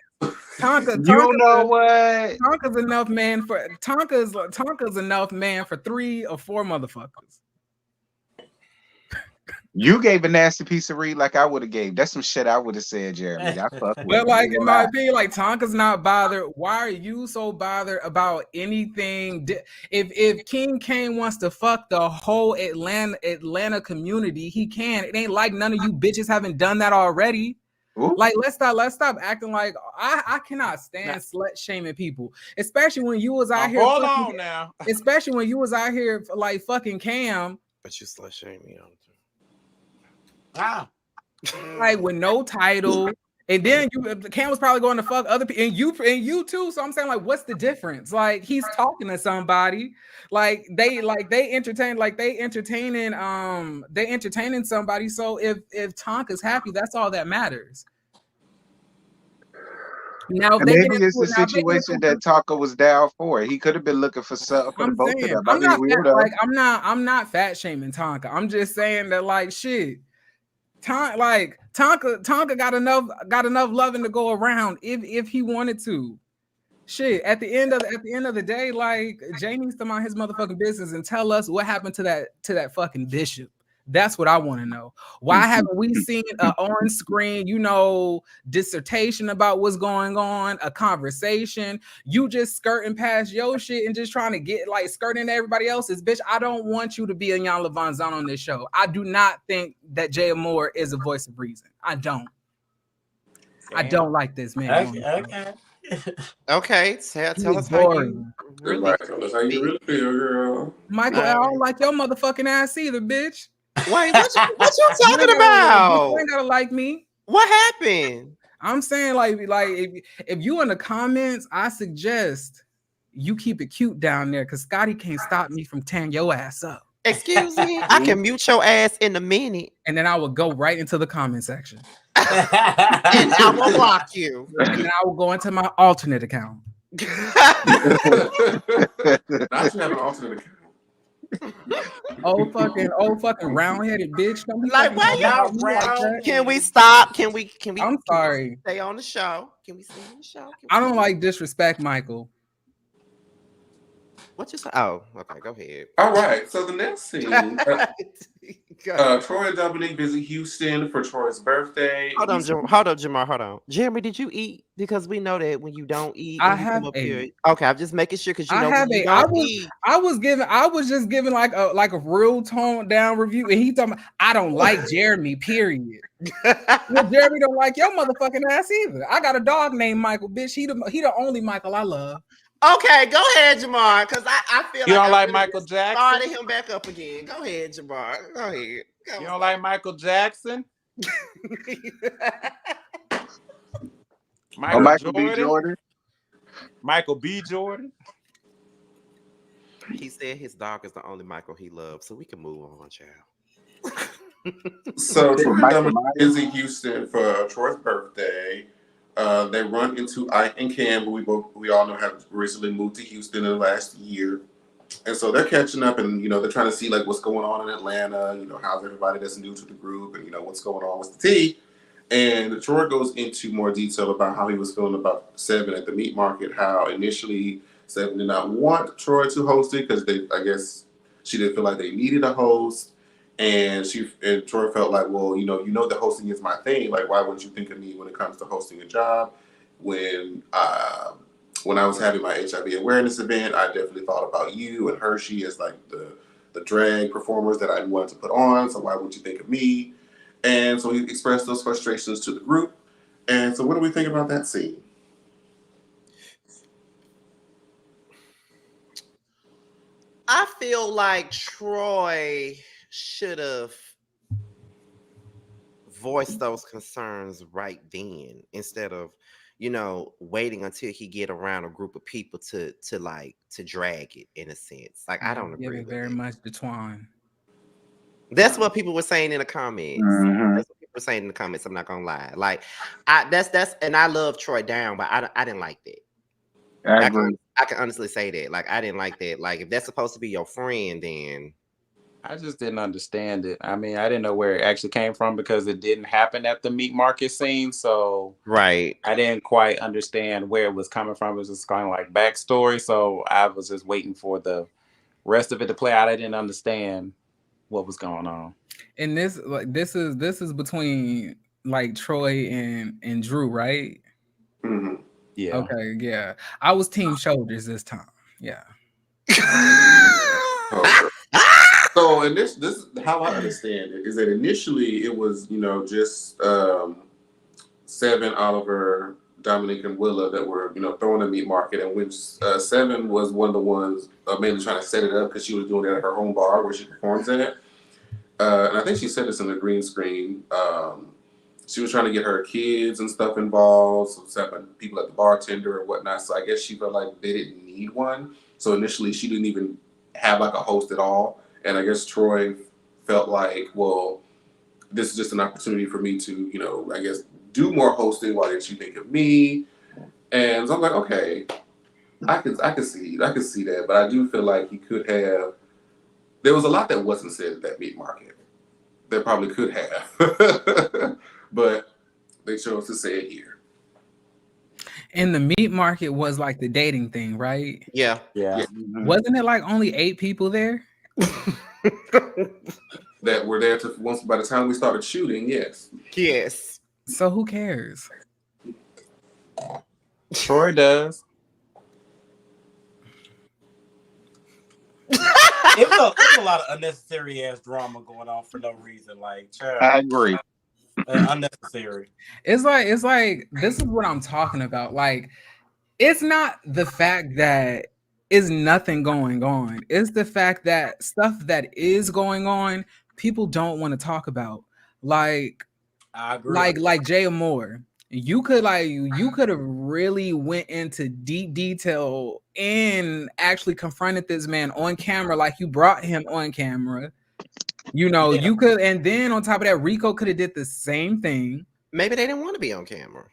Tonka, you know what? Tonka's enough man for 3 or 4 motherfuckers. You gave a nasty piece of read like I would have gave. That's some shit I would have said, Jeremy. I fuck with But like in my opinion, like Tonka's not bothered. Why are you so bothered about anything? If King Kane wants to fuck the whole Atlanta community, he can. It ain't like none of you bitches haven't done that already. Ooh. Like let's stop acting like I cannot stand slut shaming people, especially when you was out here. Hold on now. Especially when you was out here like fucking Cam. But you slut shame me on too. Like with no title And then Cam was probably going to fuck other people, and you too. So I'm saying, like, what's the difference? Like, he's talking to somebody, they entertaining somebody. So if Tonka's happy, that's all that matters. Now, if maybe it's the situation that Tonka was down for. He could have been looking for something for the both of them. I'm not fat shaming Tonka. I'm just saying that, like, shit. Tonka got enough loving to go around if he wanted to. Shit, at the end of the day, like, Jay needs to mind his motherfucking business and tell us what happened to that fucking bishop. That's what I want to know. Why haven't we seen an on-screen, dissertation about what's going on, a conversation? You just skirting past your shit and just trying to get, like, skirting everybody else's. Bitch, I don't want you to be a Jan Levanzon on this show. I do not think that Jay Moore is a voice of reason. I don't. Damn. I don't like this man. Okay, tell us how you really feel, girl. Michael, I don't like your motherfucking ass either, bitch. Wait, what you talking about? You ain't gotta like me. What happened? I'm saying, like if you in the comments, I suggest you keep it cute down there, because Scotty can't stop me from tearing your ass up. Excuse me, I can mute your ass in a minute, and then I will go right into the comment section, and I will block you, and then I will go into my alternate account. Not to have an alternate account. old fucking round-headed bitch. Like, why y'all round? Can we stop? Can we? I'm sorry. Stay on the show. Can we stay on the show? I don't like disrespect, Michael. What you say? Oh, okay. Go ahead. All right. So the next scene, Troy and Dominique visit Houston for Troy's birthday. Hold on, Jamar. Hold on. Jeremy, did you eat? Because we know that when you don't eat, I have ate. Okay, I'm just making sure, because I was just giving like a real toned down review, and he told me I don't like Jeremy. Period. Well, Jeremy don't like your motherfucking ass either. I got a dog named Michael, bitch. He the only Michael I love. Okay, go ahead, Jamar, because I feel you don't like Michael Jackson. Started him back up again. Go ahead, Jamar. Go ahead. You don't like Michael Jackson? Michael B. Jordan. Michael B. Jordan. He said his dog is the only Michael he loves, so we can move on, child. So Troy is in Houston for Troy's birthday. They run into Ike and Cam, who we all know have recently moved to Houston in the last year. And so they're catching up, and they're trying to see like what's going on in Atlanta, how's everybody that's new to the group, and what's going on with the tea. And Troy goes into more detail about how he was feeling about Seven at the meat market, how initially Seven did not want Troy to host it because I guess she didn't feel like they needed a host. And Troy felt like, well, the hosting is my thing. Like, why wouldn't you think of me when it comes to hosting a job? When I was having my HIV awareness event, I definitely thought about you and Hershey as like the drag performers that I wanted to put on. So why would you think of me? And so he expressed those frustrations to the group. And so what do we think about that scene? I feel like Troy should have voiced those concerns right then, instead of waiting until he get around a group of people to drag it, in a sense. Like, I don't agree with very that. much the twine. That's what people were saying in the comments. Mm-hmm. That's what people were saying in the comments. I'm not gonna lie. Like, that's and I love Troy down, but I didn't like that. I can honestly say that. Like, I didn't like that. Like, if that's supposed to be your friend, then I just didn't understand it. I mean, I didn't know where it actually came from because it didn't happen at the meat market scene. So right, I didn't quite understand where it was coming from. It was just kind of like backstory. So I was just waiting for the rest of it to play out. I didn't understand what was going on. And this is between like Troy and Drew, right? Mm-hmm. Yeah. Okay. Yeah. I was team shoulders this time. Yeah. So, and this is how I understand it, is that initially it was, just Seven, Oliver, Dominique, and Willa that were, throwing the meat market, and which Seven was one of the ones mainly trying to set it up because she was doing it at her home bar where she performs at. And I think she said this in the green screen. she was trying to get her kids and stuff involved, so seven people at the bartender and whatnot. So I guess she felt like they didn't need one. So initially, she didn't even have like a host at all. And I guess Troy felt like, well, this is just an opportunity for me to, I guess do more hosting. Why didn't you think of me? And so I'm like, okay, I can see that, but I do feel like he could have. There was a lot that wasn't said at that meat market. That probably could have, but they chose to say it here. And the meat market was like the dating thing, right? Yeah. Wasn't it like only 8 people there? That were there to once by the time we started shooting, yes. Yes. So who cares? Troy does. It was a lot of unnecessary ass drama going on for no reason. Like, I agree. Unnecessary. It's like this is what I'm talking about. Like, it's not the fact that is nothing going on. It's the fact that stuff that is going on, people don't want to talk about. Like, I agree. Like Jamar. You could have really went into deep detail and actually confronted this man on camera, like you brought him on camera. You could, and then on top of that, Rico could have did the same thing. Maybe they didn't want to be on camera.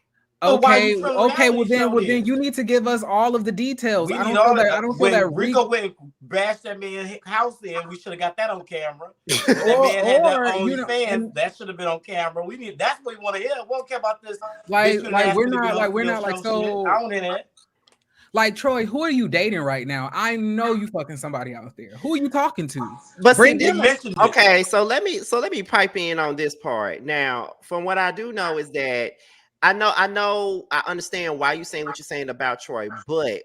Okay. Well then you need to give us all of the details. I don't feel that Rico went and bashed that man's house in. We should have got that on camera. That man had that OnlyFans. That should have been on camera. That's what we want to hear. We don't care about this. We're not like so. I don't hear that. Like, Troy, who are you dating right now? I know you fucking somebody out there. Who are you talking to? But okay, so let me pipe in on this part. Now, from what I do know is that I understand why you're saying what you're saying about Troy, but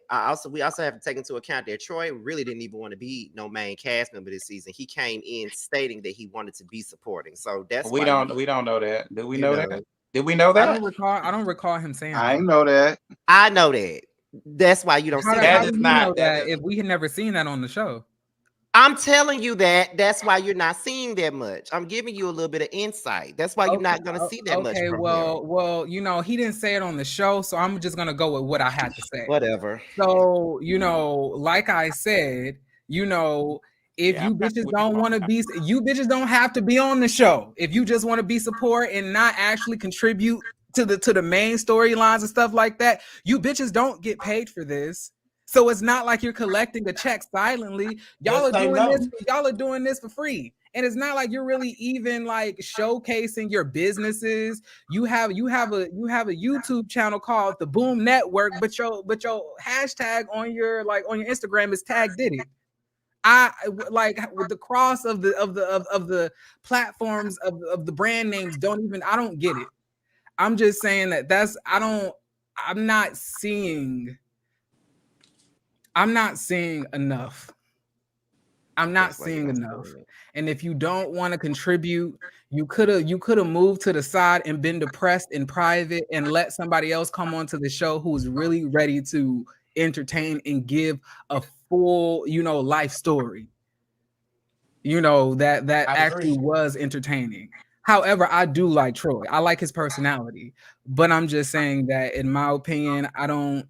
we also have to take into account that Troy really didn't even want to be no main cast member this season. He came in stating that he wanted to be supporting. So that's we don't know that. Did we know that? Did we know that? I don't recall him saying I know that. I know that. That's why you don't see that. Is not that if we had never seen that on the show. I'm telling you that's why you're not seeing that much. I'm giving you a little bit of insight. That's why you're not going to see that much. Okay, well, he didn't say it on the show, so I'm just going to go with what I had to say. Whatever. So, like I said, if you bitches don't want to be, you bitches don't have to be on the show. If you just want to be support and not actually contribute to the main storylines and stuff like that, you bitches don't get paid for this. So it's not like you're collecting a check silently. Y'all are doing this for free. And it's not like you're really even like showcasing your businesses. You have a YouTube channel called the Boom Network, but your hashtag on your Instagram is Tag Diddy. I like with the cross of the platforms of the brand names I don't get it. I'm just saying I'm not seeing enough. I'm not seeing enough. And if you don't want to contribute, you could have moved to the side and been depressed in private and let somebody else come onto the show who's really ready to entertain and give a full, life story. That actually was entertaining. However, I do like Troy. I like his personality, but I'm just saying that in my opinion, I don't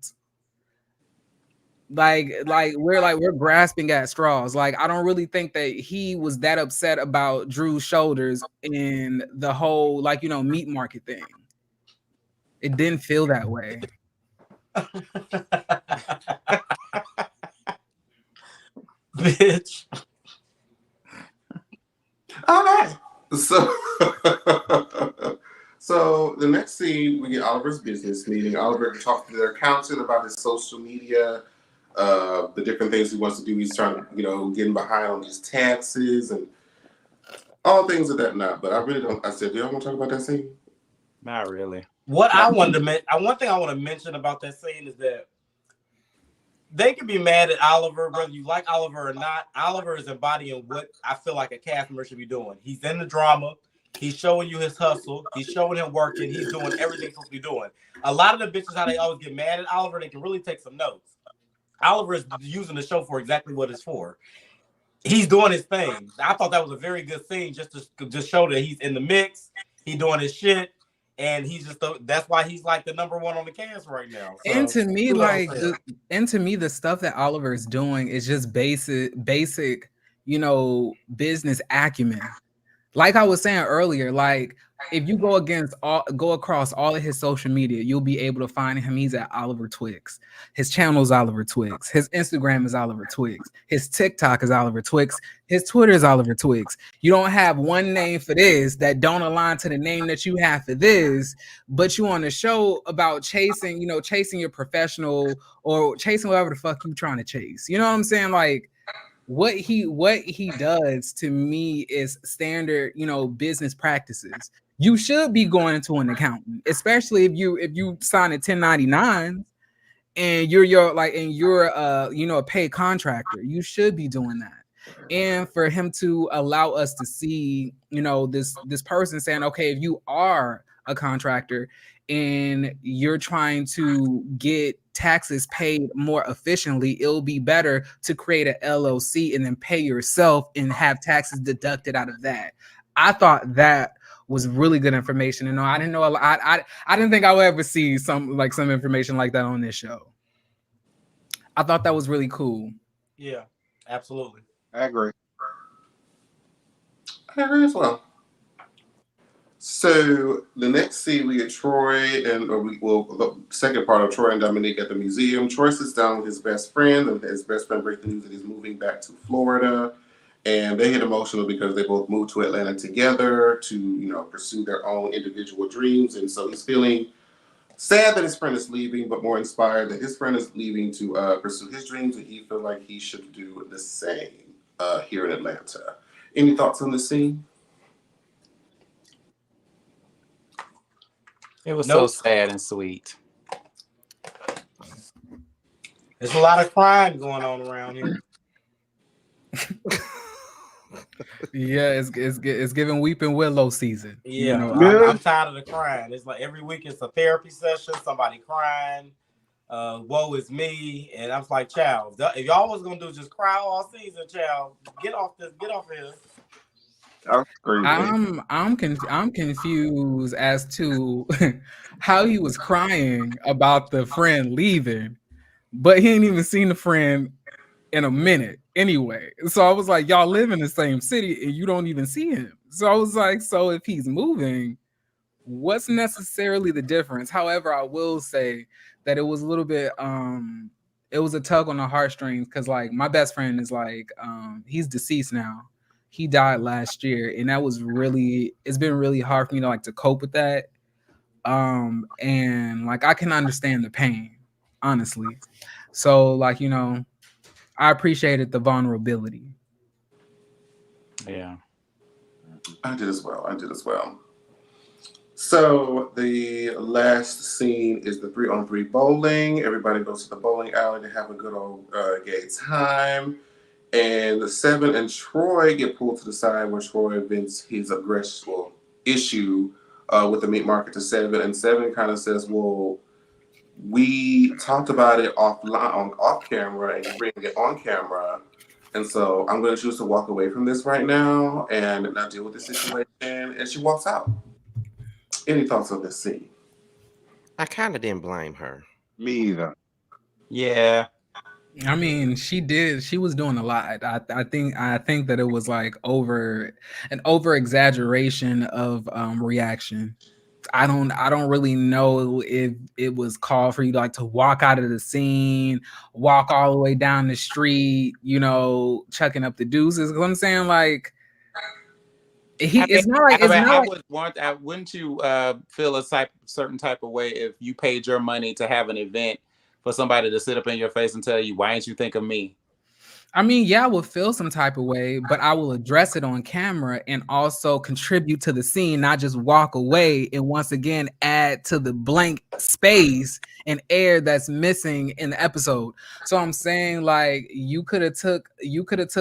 we're grasping at straws. Like, I don't really think that he was that upset about Drew's shoulders in the whole meat market thing. It didn't feel that way. Bitch. All right. So the next scene, we get Oliver's business meeting. Oliver talking to their accountant about his social media, the different things he wants to do. He's trying to, getting behind on his taxes and all things of that not. But I really don't. I said, do y'all want to talk about that scene? Not really. One thing I want to mention about that scene is that they can be mad at Oliver, whether you like Oliver or not. Oliver is embodying what I feel like a cast member should be doing. He's in the drama. He's showing you his hustle. He's showing him working. He's doing everything he's supposed to be doing. A lot of the bitches, how they always get mad at Oliver, they can really take some notes. Oliver is using the show for exactly what it's for. He's doing his thing. I thought that was a very good scene just to show that he's in the mix. He's doing his shit. and he's just that's why he's like the number one on the cast right now. So, and to me, kudos like, to him. the stuff that Oliver is doing is just basic, you know, business acumen. Like I was saying earlier, like if you go across all of his social media, you'll be able to find him. He's at Oliver Twix. His channel is Oliver Twix. His Instagram is Oliver Twix. His TikTok is Oliver Twix. His Twitter is Oliver Twix. You don't have one name for this that don't align to the name that you have for this, but you on a show about chasing your professional or chasing whatever the fuck you trying to chase. You know what I'm saying? Like, what he does to me is standard, you know, business practices. You should be going to an accountant, especially if you sign a 1099 and you're a paid contractor. You should be doing that. And for him to allow us to see, you know, this person saying, okay, if you are a contractor and you're trying to get taxes paid more efficiently, it'll be better to create an LLC and then pay yourself and have taxes deducted out of that. I thought that was really good information. And no, I didn't know I didn't think I would ever see some information like that on this show. I thought that was really cool. Yeah, absolutely. I agree. I agree as well. So the next scene, we get Troy and the second part of Troy and Dominique at the museum. Troy sits down with his best friend, and his best friend breaks the news that he's moving back to Florida. And they get emotional because they both moved to Atlanta together to, you know, pursue their own individual dreams. And so he's feeling sad that his friend is leaving, but more inspired that his friend is leaving to pursue his dreams, and he feels like he should do the same here in Atlanta. Any thoughts on the scene? It was so sad and sweet. There's a lot of crime going on around here. Yeah, it's giving Weeping Willow season. Yeah, you know, I'm tired of the crying. It's like every week it's a therapy session, somebody crying. Woe is me, and I'm like, child, if y'all was gonna do just cry all season, child, get off here. I'm confused as to how he was crying about the friend leaving, but he ain't even seen the friend in a minute anyway. So I was like, y'all live in the same city and you don't even see him. So I was like, so if he's moving, what's necessarily the difference? However, I will say that it was a little bit it was a tug on the heartstrings, because like my best friend is like he's deceased now. He died last year, and it's been really hard for me to like to cope with that. And like I can understand the pain, honestly. So like, you know, I appreciated the vulnerability. Yeah. I did as well. So the last scene is the 3-on-3 bowling. Everybody goes to the bowling alley to have a good old gay time. And the Seven and Troy get pulled to the side where Troy vents his issue with the meat market to Seven. And Seven kind of says, well, we talked about it off camera, and you bring it on camera. And so I'm going to choose to walk away from this right now and not deal with the situation. And she walks out. Any thoughts on this scene? I kind of didn't blame her. Me either. Yeah. I mean, she was doing a lot. I think that it was like over exaggeration of reaction. I don't really know if it was called for you to like to walk out of the scene, walk all the way down the street, you know, chucking up the deuces. Because I'm saying, like, wouldn't you feel a certain type of way if you paid your money to have an event for somebody to sit up in your face and tell you, why didn't you think of me? I mean, yeah, I will feel some type of way, but I will address it on camera and also contribute to the scene, not just walk away and once again add to the blank space and air that's missing in the episode. So I'm saying, like, you could have took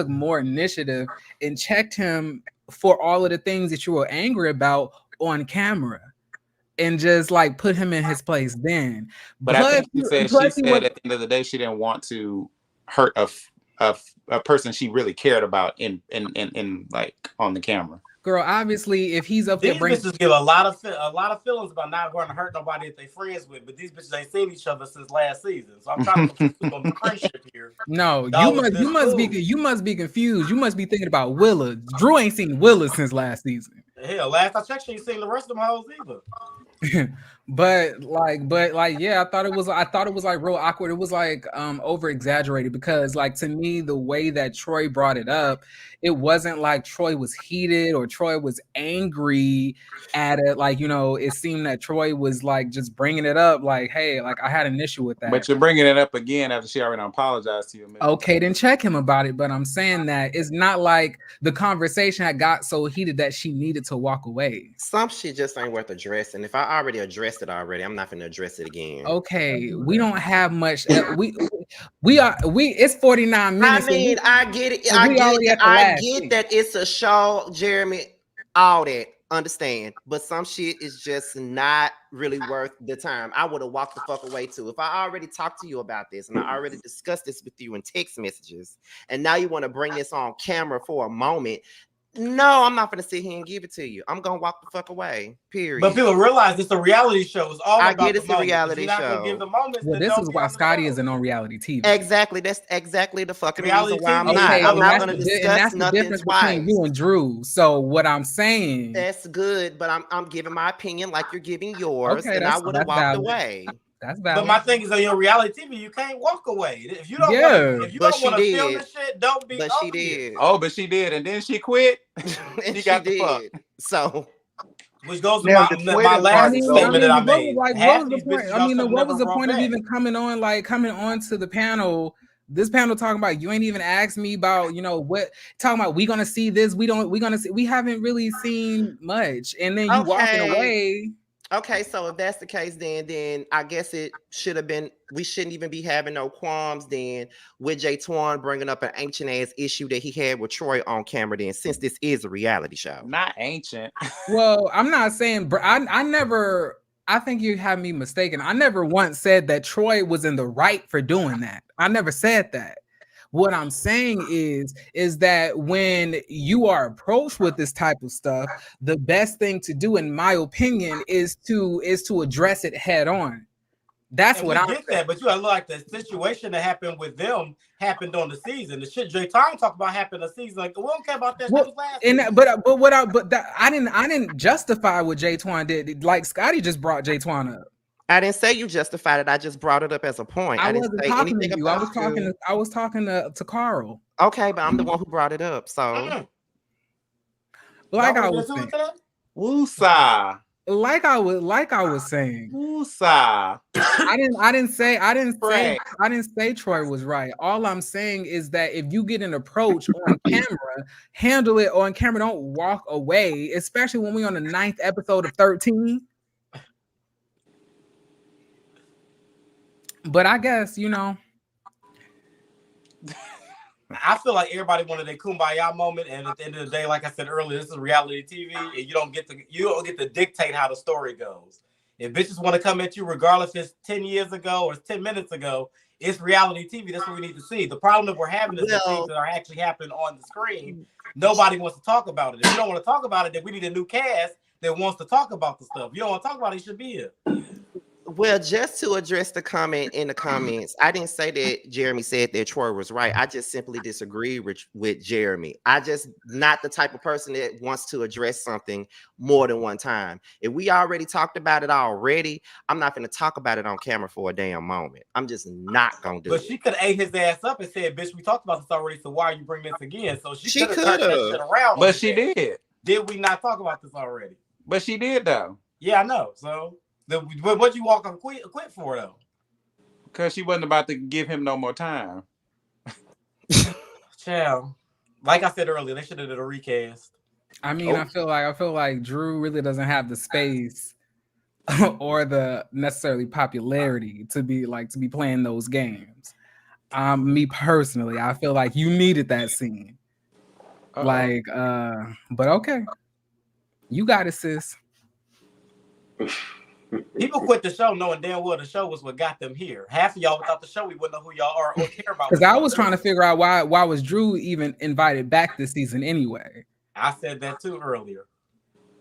more initiative and checked him for all of the things that you were angry about on camera, and just like put him in his place then. But I think she said at the end of the day she didn't want to hurt a a person she really cared about in like on the camera. Girl, obviously, if he's up there These bringing, bitches give a lot of feelings about not going to hurt nobody that they friends with, but these bitches ain't seen each other since last season. So I'm trying to put you on the friendship here. no, Y'all you must be confused. You must be thinking about Willa. Drew ain't seen Willa since last season. Hell, last I checked, she ain't seen the rest of them hoes either. but yeah, I thought it was like real awkward. It was like over exaggerated because like to me the way that Troy brought it up, it wasn't like Troy was heated or Troy was angry at it. Like, you know, it seemed that Troy was like just bringing it up like, hey, like I had an issue with that. But you're bringing it up again after she already apologized to you. Okay, then check him about it. But I'm saying that it's not like the conversation had got so heated that she needed to walk away. Some shit just ain't worth addressing. If I already addressed it already, I'm not gonna address it again. Okay, we don't have much. It's 49 minutes. I mean, I get it. I get that it's a show, Jeremy. All that, understand. But some shit is just not really worth the time. I would have walked the fuck away too. If I already talked to you about this and I already discussed this with you in text messages, and now you want to bring this on camera for a moment. No, I'm not gonna sit here and give it to you. I'm gonna walk the fuck away. Period. But people realize it's a reality show. It's all about get it's a reality show. Give the moments, well, this is why Scotty isn't on reality TV. Exactly. That's exactly the fucking reality reason why I'm TV. not. I'm not gonna discuss nothing twice. Between you and Drew. So what I'm saying, that's good, but I'm giving my opinion like you're giving yours, okay, and I would have walked away. That's valid. But my thing is, on your reality TV, you can't walk away. If you don't want to film this shit, don't be. But she did. Oh, but she did, and then she quit. And she got the fuck. So, which goes to my last statement that I made. Like, what was the point? I mean, what was the point of even coming on to the panel? This panel talking about you ain't even asked me about, you know, what talking about we gonna see this, we haven't really seen much, and then you walking away. Okay, so if that's the case, then I guess it should have been. We shouldn't even be having no qualms then with Jay Twan bringing up an ancient ass issue that he had with Troy on camera. Then, since this is a reality show, not ancient. Well, I'm not saying. I never. I think you have me mistaken. I never once said that Troy was in the right for doing that. I never said that. What I'm saying is that when you are approached with this type of stuff, the best thing to do, in my opinion, is to address it head on. That's what I get that, but you gotta look like the situation that happened with them happened on the season. The shit Jay Tom talked about happened a season. Like we don't care about that. Well, I didn't justify what Jay Twan did. Like Scotty just brought Jay Twan up. I didn't say you justified it. I just brought it up as a point. I didn't say talking anything to you. I was talking to Carl. Okay, but I'm the one who brought it up. So, like I was saying, Woosah. Like I was saying, Woosah. I didn't say Troy was right. All I'm saying is that if you get an approach on camera, handle it on camera. Don't walk away, especially when we're on the 9th episode of 13. But I guess, you know, I feel like everybody wanted a kumbaya moment, and at the end of the day, like I said earlier, this is reality TV, and you don't get to dictate how the story goes. If bitches want to come at you, regardless if it's 10 years ago or it's 10 minutes ago, it's reality TV. That's what we need to see. The problem that we're having is the things that are actually happening on the screen. Nobody wants to talk about it. If you don't want to talk about it, then we need a new cast that wants to talk about the stuff. If you don't want to talk about it, you should be here. Well, just to address the comment in the comments, I didn't say that Jeremy said that Troy was right. I just simply disagree with Jeremy. I just not the type of person that wants to address something more than one time. If we already talked about it already, I'm not going to talk about it on camera for a damn moment. I'm just not going to do it. But she could have ate his ass up and said, bitch, we talked about this already, so why are you bringing this again? So she could have turned that shit around. But she did. Did we not talk about this already? But she did, though. Yeah, I know. So... what you walk on quit for though? Because she wasn't about to give him no more time. Child, like I said earlier, they should have did a recast. I mean, I feel like Drew really doesn't have the space or the necessarily popularity to be playing those games. Me personally, I feel like you needed that scene. But okay, you got it, sis. People quit the show knowing damn well the show was what got them here. Half of y'all without the show, we wouldn't know who y'all are or care about. Because I was trying to figure out why was Drew even invited back this season anyway. I said that too earlier.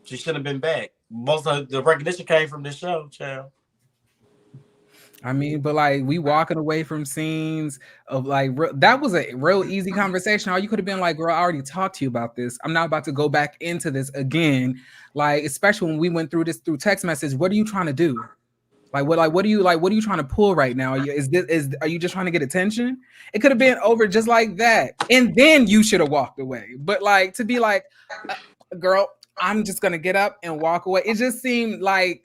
She should have been back. Most of the recognition came from this show, child. I mean, but like we walking away from scenes of like that was a real easy conversation. All you could have been like, girl, I already talked to you about this. I'm not about to go back into this again. Like, especially when we went through this through text message. What are you trying to do? What are you trying to pull right now? Are you just trying to get attention? It could have been over just like that. And then you should have walked away. But like to be like, girl, I'm just gonna get up and walk away. It just seemed like,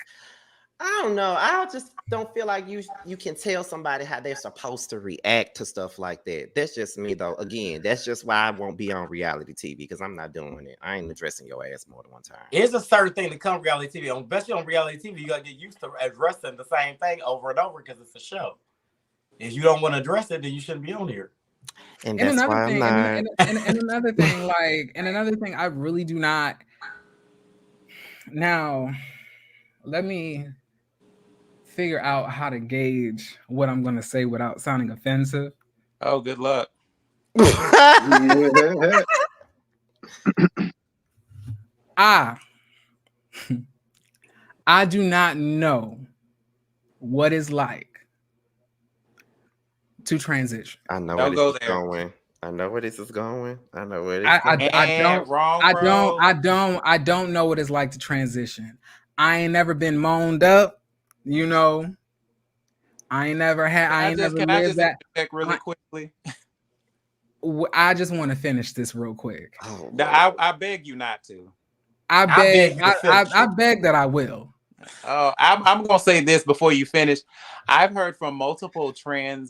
I don't know. I just don't feel like you can tell somebody how they're supposed to react to stuff like that. That's just me, though. Again, that's just why I won't be on reality TV, because I'm not doing it. I ain't addressing your ass more than one time. It's a certain thing to come reality TV. Especially on reality TV, you gotta get used to addressing the same thing over and over because it's a show. If you don't want to address it, then you shouldn't be on here. And that's why I'm not. And another thing, I really do not. Now, let me figure out how to gauge what I'm going to say without sounding offensive. Oh, good luck. I do not know what it's like to transition. I know where this is going. I know where this is going. I know where this I don't know what it's like to transition. I ain't never been moaned up, you know. I ain't never lived that. Really quickly. I just want to finish this real quick. Oh, I beg you not to. I beg that I will. I'm gonna say this before you finish. I've heard from multiple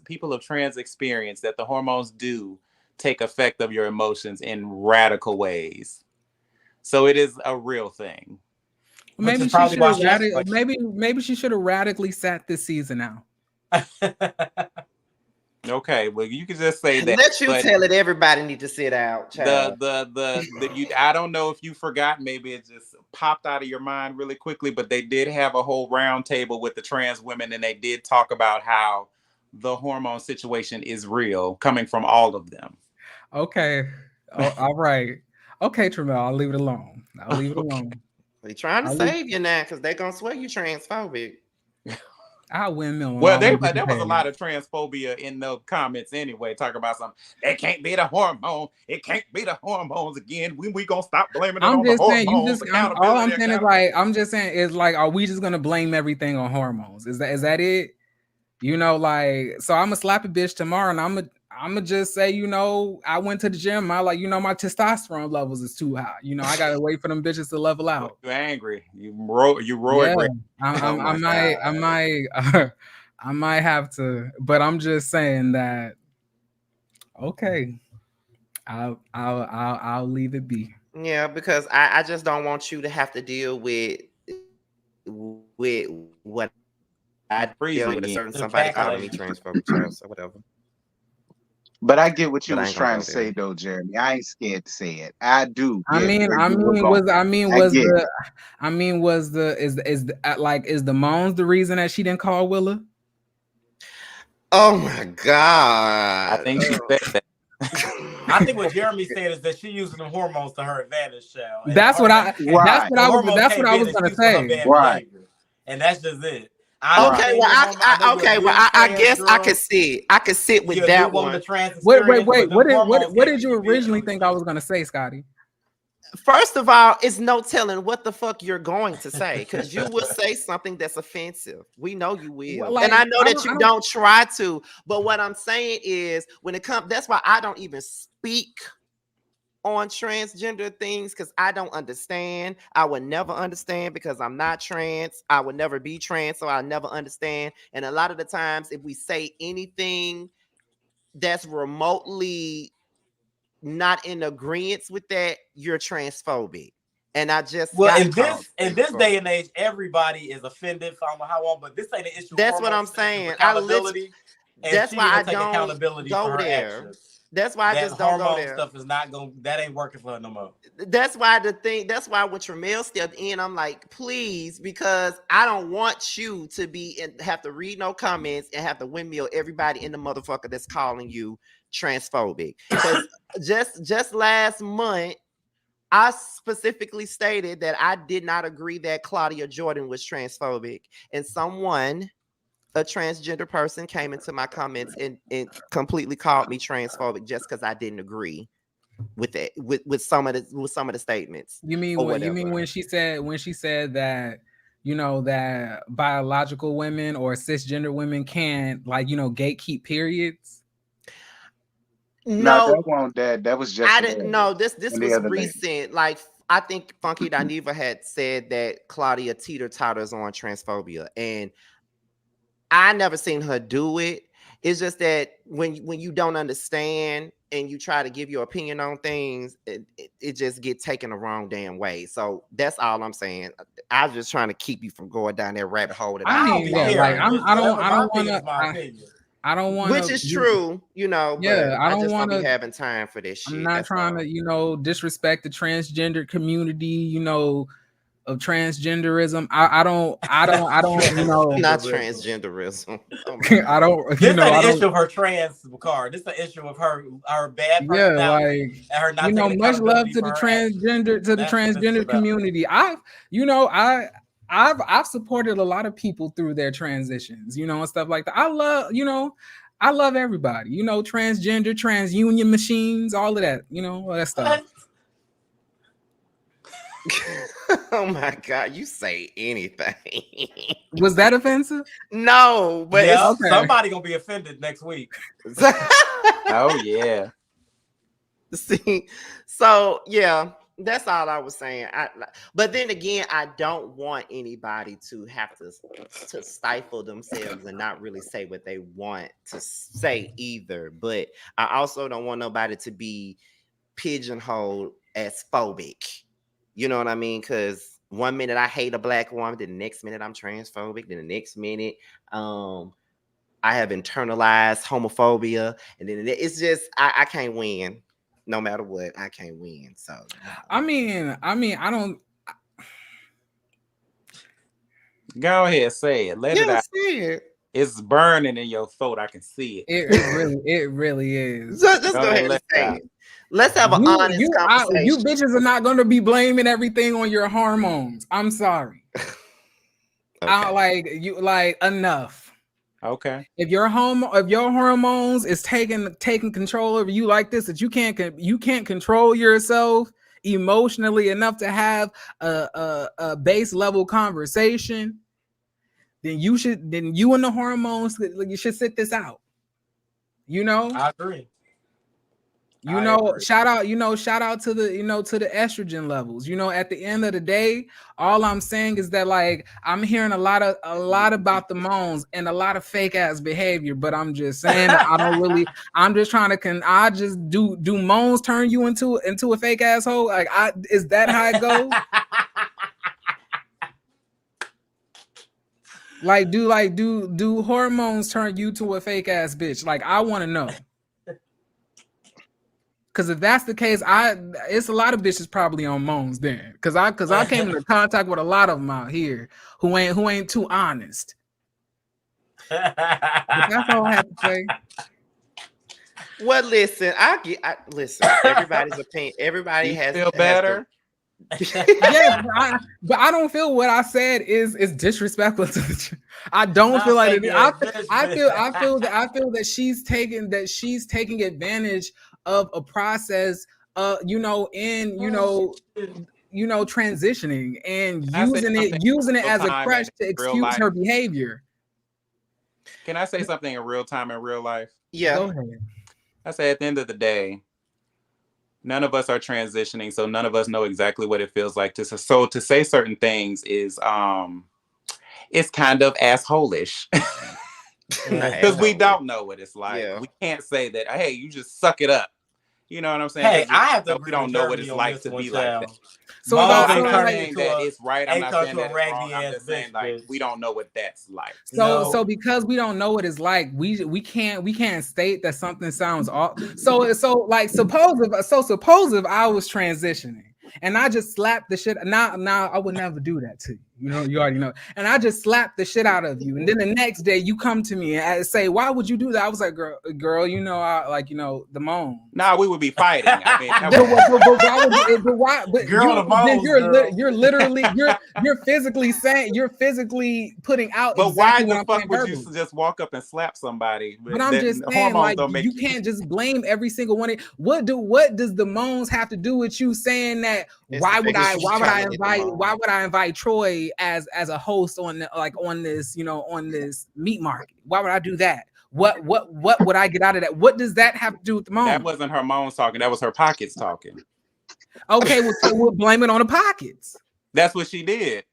people of trans experience that the hormones do take effect of your emotions in radical ways. So it is a real thing. Maybe she should have radically sat this season out. Okay, well, you can just say that. Let you tell it. Everybody need to sit out. Child. I don't know if you forgot. Maybe it just popped out of your mind really quickly. But they did have a whole round table with the trans women, and they did talk about how the hormone situation is real, coming from all of them. Okay, all right. Okay, Tramel, I'll leave it alone. They trying to save you now because they're gonna swear you transphobic. I windmill. Well, there was a lot of transphobia in the comments anyway. Talk about something. It can't be the hormone. It can't be the hormones again. When we gonna stop blaming it on the hormones? All I'm saying is like, are we just gonna blame everything on hormones? Is that it? You know, like, so I'm gonna slap a bitch tomorrow, and I'm gonna just say, you know, I went to the gym. My testosterone levels is too high. You know, I gotta wait for them bitches to level out. You're angry. You roar. Yeah, I might have to, but I'm just saying that. Okay, I'll leave it be. Yeah, because I just don't want you to have to deal with what I deal with a certain somebody calling me transphobic or whatever. But I get what you was trying to say, though, Jeremy. I ain't scared to say it. I do. Is the moans the reason that she didn't call Willa? Oh my God! I think she said that. I think what Jeremy said is that she using the hormones to her advantage, child. That's what I was gonna say. Right. And that's just it. I guess I could see. I could sit with that one. Wait. What did you originally think I was gonna say, Scotty? First of all, it's no telling what the fuck you're going to say, because you will say something that's offensive. We know you will, and I know that you don't try to. But what I'm saying is, when it comes, that's why I don't even speak on transgender things, because I don't understand. I would never understand because I'm not trans. I would never be trans, so I'll never understand. And a lot of the times, if we say anything that's remotely not in agreement with that, you're transphobic. And I just in this day and age, everybody is offended. I don't know how long, but this ain't an issue. That's what I'm saying. That's why I don't go there. That's why I that just don't go hormone there. stuff is not going. That ain't working for her no more. That's why that's why when Tramel stepped in, I'm like, please, because I don't want you to be and have to read no comments and have to windmill everybody in the motherfucker that's calling you transphobic. Because just last month, I specifically stated that I did not agree that Claudia Jordan was transphobic, and a transgender person, came into my comments and completely called me transphobic just because I didn't agree with it with some of the statements. You mean or what? You whatever. mean when she said that, you know, that biological women or cisgender women can't, like, you know, gatekeep periods? No, that was just I didn't know. This and the was other day. recent. Like, I think Funky Dineva had said that Claudia teeter-totters on transphobia, and I never seen her do it. It's just that when you don't understand and you try to give your opinion on things, it just get taken the wrong damn way. So that's all I'm saying. I was just trying to keep you from going down that rabbit hole. That I mean, yeah, like I don't want to. I don't want to. Which is true, you know. Yeah, but I don't want to be having time for this shit. I'm not trying to, you know, disrespect the transgender community, you know, of transgenderism. I don't, you know, not transgenderism. Oh I don't, this you know, ain't I the don't. issue of her trans card. This is the issue of her bad Yeah, personality like, and her not you know, taking much love accountability to for the her transgender actions. That's what this is transgender about. community. I've supported a lot of people through their transitions, you know, and stuff like that. I love everybody, you know, transgender, transunion machines, all of that, you know, all that stuff. Oh my God, you say anything. Was that offensive? No, but yeah, okay. Somebody gonna be offended next week. Oh yeah. See, so yeah, that's all I was saying. But then again, I don't want anybody to have to stifle themselves and not really say what they want to say either. But I also don't want nobody to be pigeonholed as phobic. You know what I mean? Because 1 minute I hate a black woman, then the next minute I'm transphobic, then the next minute I have internalized homophobia, and then it's just I can't win. No matter what, I can't win. So I mean, I don't. Go ahead, say it. Let it out. Say it. It's burning in your throat. I can see it. It really is. So just go ahead and say it. Let's have an honest conversation. You bitches are not going to be blaming everything on your hormones. I'm sorry. Okay. Enough. Okay. If your hormones is taking control over you like this, that you can't control yourself emotionally enough to have a base level conversation, then you and the hormones, you should sit this out. You know? I agree. Shout out to the estrogen levels. You know, at the end of the day, all I'm saying is that, like, I'm hearing a lot about the moans and a lot of fake ass behavior, but I'm just saying that I'm just trying to do moans turn you into a fake asshole? Like, is that how it goes? do hormones turn you to a fake ass bitch? Like, I want to know. Because if that's the case, it's a lot of bitches probably on moans then. Because I came into contact with a lot of them out here who ain't too honest. But that's all I have to say. Well, listen, listen. Everybody's opinion. Everybody has feel better. Yeah, but I don't feel what I said is disrespectful to the. I don't feel like it. I feel that she's taking advantage of a process, transitioning and using it as a crutch to excuse her behavior. Can I say something in real time in real life? Yeah. Go ahead. I say at the end of the day, none of us are transitioning, so none of us know exactly what it feels like to say certain things is it's kind of asshole-ish. Because we don't know what it's like. Yeah. We can't say that, hey, you just suck it up You know what I'm saying? Hey, I have to we agree don't with know what it's Jeremy on like this to one, be like that. child. So Moans about I'm ain't not turning saying into that a it's right. I'm ain't not turned saying to a that it's raggedy wrong. I'm ass just saying bitch, like bitch. we don't know what that's like. So No. because we don't know what it's like, we can't state that something sounds off. So like suppose if I was transitioning and I just slapped the shit. Now I would never do that to you. You know, you already know. And I just slapped the shit out of you, and then the next day you come to me and say, "Why would you do that?" I was like, "Girl, you know, I like the moan." Nah, we would be fighting. I mean, that But was, why would you? But why? But Girl, the moans, girl. you're literally you're physically saying you're physically putting out but why exactly what the I'm fuck saying would verbally. you just walk up and slap somebody? But I'm just saying, Hormones like, don't make you can't just blame every single one. What does the moans have to do with you saying that? It's Why the would fact I that she's trying to get the why moan. would I invite Troy as a host on on this on this meat market? Why would I do that? What would I get out of that? What does that have to do with the moan? That wasn't her moans talking. That was her pockets talking. Okay, well, so we'll blame it on the pockets. That's what she did.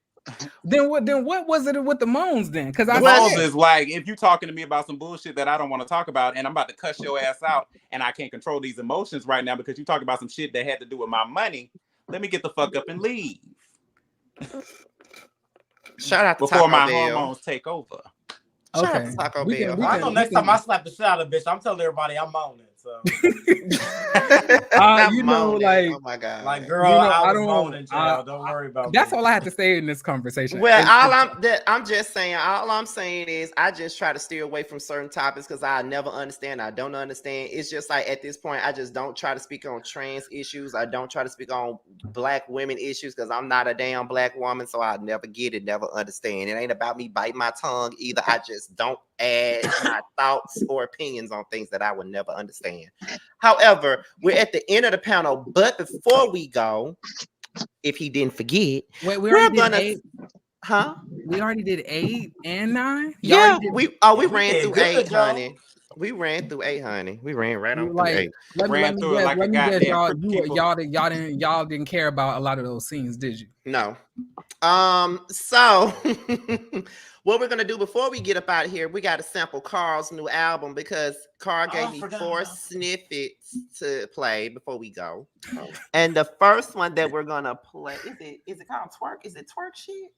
Then what was it with the moans then? Because The moans is like, if you talking to me about some bullshit that I don't want to talk about, and I'm about to cuss your ass out, and I can't control these emotions right now because you talking about some shit that had to do with my money, let me get the fuck up and leave. Shout out to before Taco my Bell. hormones take over. Shout out Okay. to Taco We Bell. can- I know next time I slap the shit out of a bitch, I'm telling everybody I'm on it. So, Not you know, moaning. like- oh my god, like, girl, You know, I I was don't- moaning, child. Don't worry about That's me. all I had to say in this conversation. Well, I'm just saying, all I'm saying is I just try to steer away from certain topics because I never understand. I don't understand. It's just like at this point, I just don't try to speak on trans issues. I don't try to speak on black women issues because I'm not a damn black woman, so I never get it, never understand. It ain't about me biting my tongue either. I just don't add my thoughts or opinions on things that I would never understand. However, we're at the end of the panel, but before we go, if he didn't forget, Wait, we we're already gonna, did 8. huh? We already did 8 and 9. Yeah, we we ran did through good, 8, y'all. honey. We ran through 8, honey. We ran right on through Like 8. let Ran me through it guess. like a Let me guess, goddamn y'all. cripple. Y'all didn't care about a lot of those scenes, did you? No. So what we're gonna do before we get up out of here, we got to sample Carl's new album because Carl gave me 4 snippets to play before we go. And the first one that we're gonna play is it called Twerk? Is it Twerk Shit?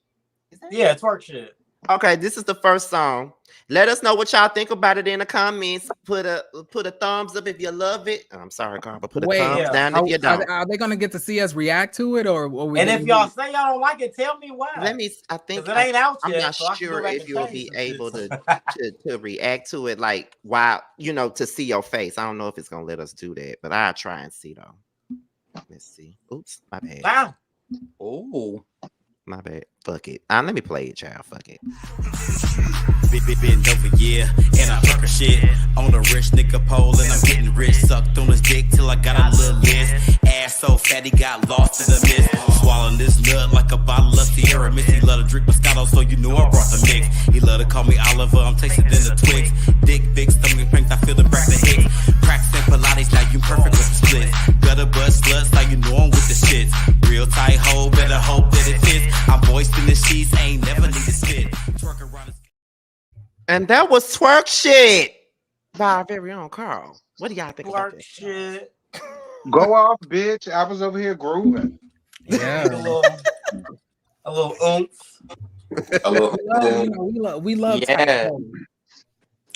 Is that Yeah, twerk shit. Okay, this is the first song. Let us know what y'all think about it in the comments. Put a thumbs up if you love it. I'm sorry, Carl, but put a thumbs yeah. down if you don't. Are they gonna get to see us react to it, or we And if y'all say y'all don't like it, tell me why. I think 'Cause it ain't out I'm yet, not so I can go sure back if and you'll change be some able shit. to react to it like while to see your face. I don't know if it's gonna let us do that, but I'll try and see though. Let's see. Oops, my bad. Wow. Oh, My bad. Fuck it. Let me play it, child. Fuck it. Been over, yeah, and I fuck her shit on the rich nigga pole, and I'm getting rich. Sucked on his dick till I got a little list. Ass so fat he got lost in the mist. Swallowing this nut like a bottle of Sierra Mist. He love to drink Moscato, so you know I brought the mix. He love to call me Oliver, I'm tasting than the Twix. Dick big, stomach pink, I feel the breath of Hicks. Practicing Pilates, now you perfect with the splits. Gutter butt sluts, now you know I'm with the shits. Real tight hole, better hope that it fits. I'm moist in the sheets, ain't never need to spit. Twerk around his. And that was Twerk Shit by our very own Carl. What do y'all think about Twerk this? shit. Go off, bitch. I was over here grooving. Yeah. a little oomph. A little, we love tight yeah. hoes.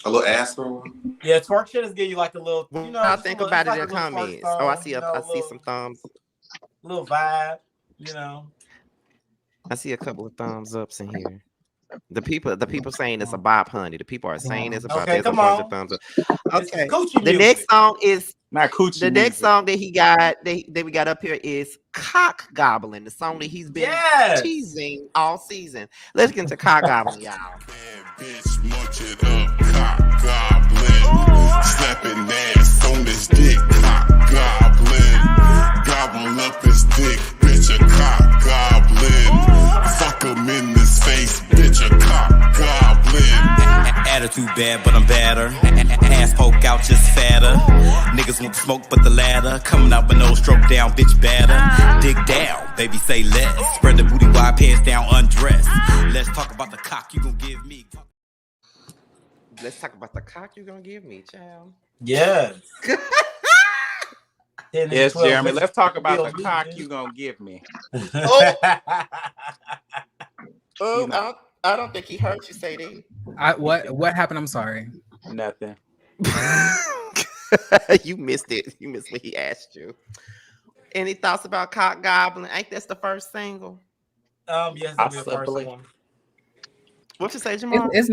a little ass throw. Yeah, twerk shit is give you like a little, What you do know. y'all just think a little, about it it's in like the a little comments? twerk Oh, I song, see you know, I see some thumbs. little vibe, you know. I see a couple of thumbs ups in here. The people saying it's a bop, honey. The people are saying it's a bop. Okay, There's a come bunch on. of thumbs up. This is Okay. coochie The music. next song is Not coochie. the next music. song that he got that we got up here is Cock Goblin, the song that he's been Yes. teasing all season. Let's get into Cock Goblin, y'all. Bitch, munch it up, cock goblin. Slapping ass on this dick, cock goblin. Gobbling up his dick, bitch, a cock goblin. Fuck him in his face, bitch, a cock goblin. Attitude bad, but I'm badder. Ass poke out, just fatter. Niggas want to smoke, but the ladder coming out with no stroke down, bitch batter. Dig down, baby, say less. Spread the booty wide, pants down, undress. Let's talk about the cock you gon' give me. Let's talk about the cock you're gonna give me, child. Yes. Yes, Jeremy. Let's talk about the cock you gonna give me. Oh, I don't think he heard you say that. What happened? I'm sorry. Nothing. You missed it. You missed what he asked you. Any thoughts about Cock Goblin? Ain't this the first single? Yes, that'll be the first one. What you say, Jamar? It's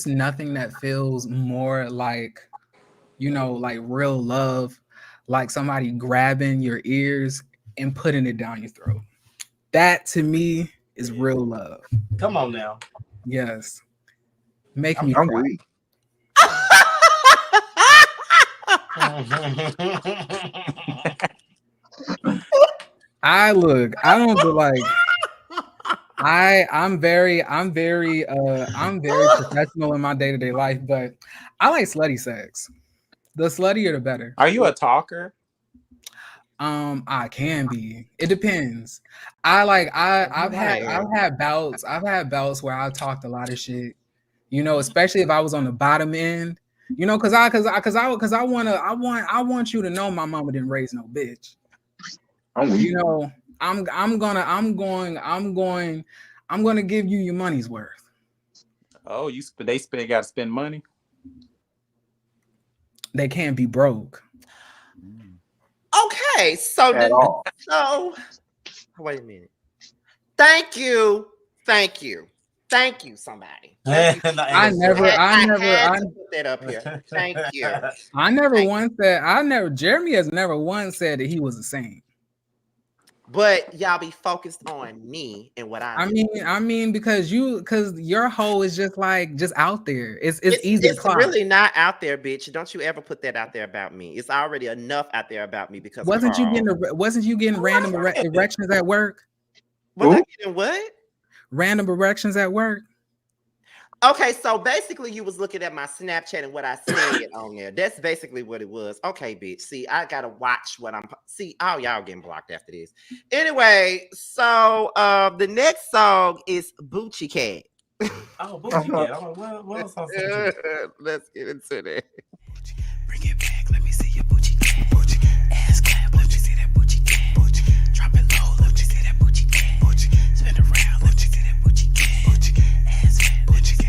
nothing that feels more like, like real love, like somebody grabbing your ears and putting it down your throat. That to me is real love. Come on now. Yes. Make me cry. I don't do like I'm very professional in my day-to-day life, but I like slutty sex. The sluttier the better. Are you a talker? I can be. It depends. I've had bouts where I've talked a lot of shit. Especially if I was on the bottom end. Because I want you to know my mama didn't raise no bitch. I'm gonna give you your money's worth. Oh, they got to spend money. They can't be broke. Okay, so wait a minute. Thank you, somebody. I never put that up here. Thank you. Jeremy has never once said that he was a saint. But y'all be focused on me and what I mean, because your hoe is just out there. It's easy to climb. It's really not out there, bitch. Don't you ever put that out there about me. It's already enough out there about me because wasn't you getting random erections at work? Was I getting what? Random erections at work. Okay, so basically you was looking at my Snapchat and what I said on there. That's basically what it was. Okay, bitch. See, I gotta watch what all y'all getting blocked after this. Anyway, so the next song is Boochie Cat. Oh, Boochie Cat. What else? Let's get into that. Bring it back, let me see your Boochie Cat. Boochie Cat. Ass clap, let me see that Boochie Cat. Boochie Cat. Drop it low, let me see that Boochie Cat. Boochie Cat. Spin around, let me see that Boochie Cat. Boochie Cat. Ass fat, Boochie Cat.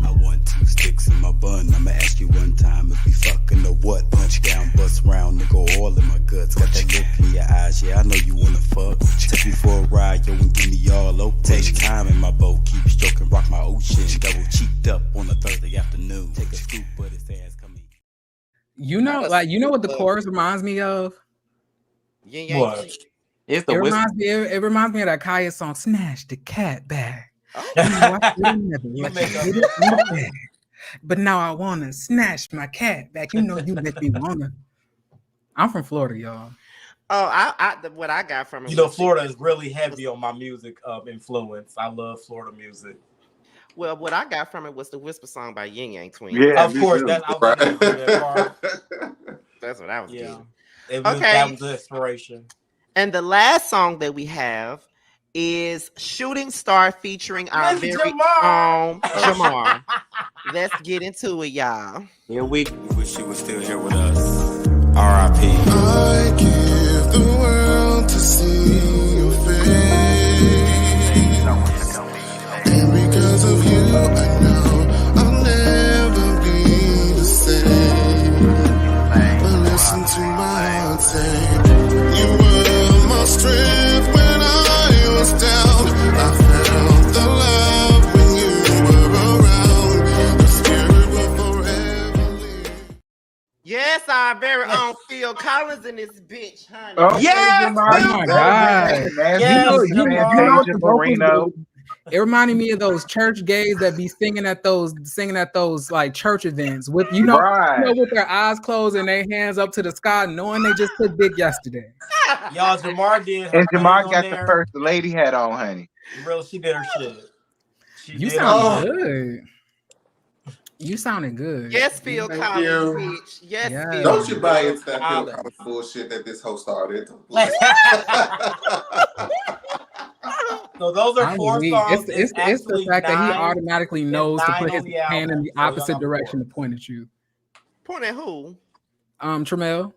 I want 2 sticks in my bun. I'ma ask you one time if we fucking or what. Punch down, bust round, nigga, all in my guts. Got that look in your eyes, yeah, I know you wanna fuck. Take me for a ride, yo, and give me all oak. Take time in my boat, keep stroking, rock my ocean. Double cheeked up on a Thursday afternoon. Take a scoop, but his ass coming. What the chorus reminds me of? What? It reminds me of that Kaya song, "Snatch the Cat Back." But now I wanna snatch my cat back. You make me wanna. I'm from Florida, y'all. Oh, what I got from it. Florida is really heavy on my music influence. I love Florida music. Well, what I got from it was the Whisper song by Yin Yang Twins. Yeah, of course. That's what I was getting. That was the inspiration. And the last song that we have is Shooting Star featuring our very own Jamar. Let's get into it, y'all. Here we wish you were still here with us. R.I.P. I give the world to see your face. And because of you, I know I'll never be the same. But listen to my heart say, you were my strength when I was down. I felt the love when you were around. The spirit will forever live. Yes, our very own Phil Collins in this bitch, honey. Oh, yes! Oh my God. It reminded me of those church gays that be singing at those like church events with with their eyes closed and their hands up to the sky, knowing they just took dick yesterday. Y'all, Jamar did. And Jamar got the first lady hat on, honey. She did her shit. You sound good. You sounded good. Yes, Phil Collins, bitch. Yes, Phil. Don't you buy into that Phil Collins bullshit that this host started? So those are 4 songs. It's the fact that he automatically knows to put his hand in the opposite direction to point at you. Point at who? Tramel.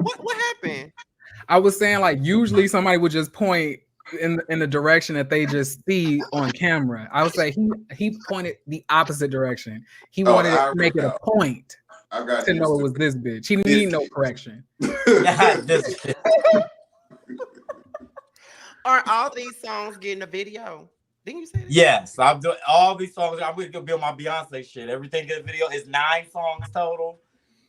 What happened? I was saying like usually somebody would just point in the direction that they just see on camera. I would say he pointed the opposite direction. He wanted to make it a point to know it was this bitch. He didn't need no correction. Are all these songs getting a video? Didn't you say that? Yes, I'm doing all these songs. I'm gonna build my Beyonce shit. Everything in the video is 9 songs total.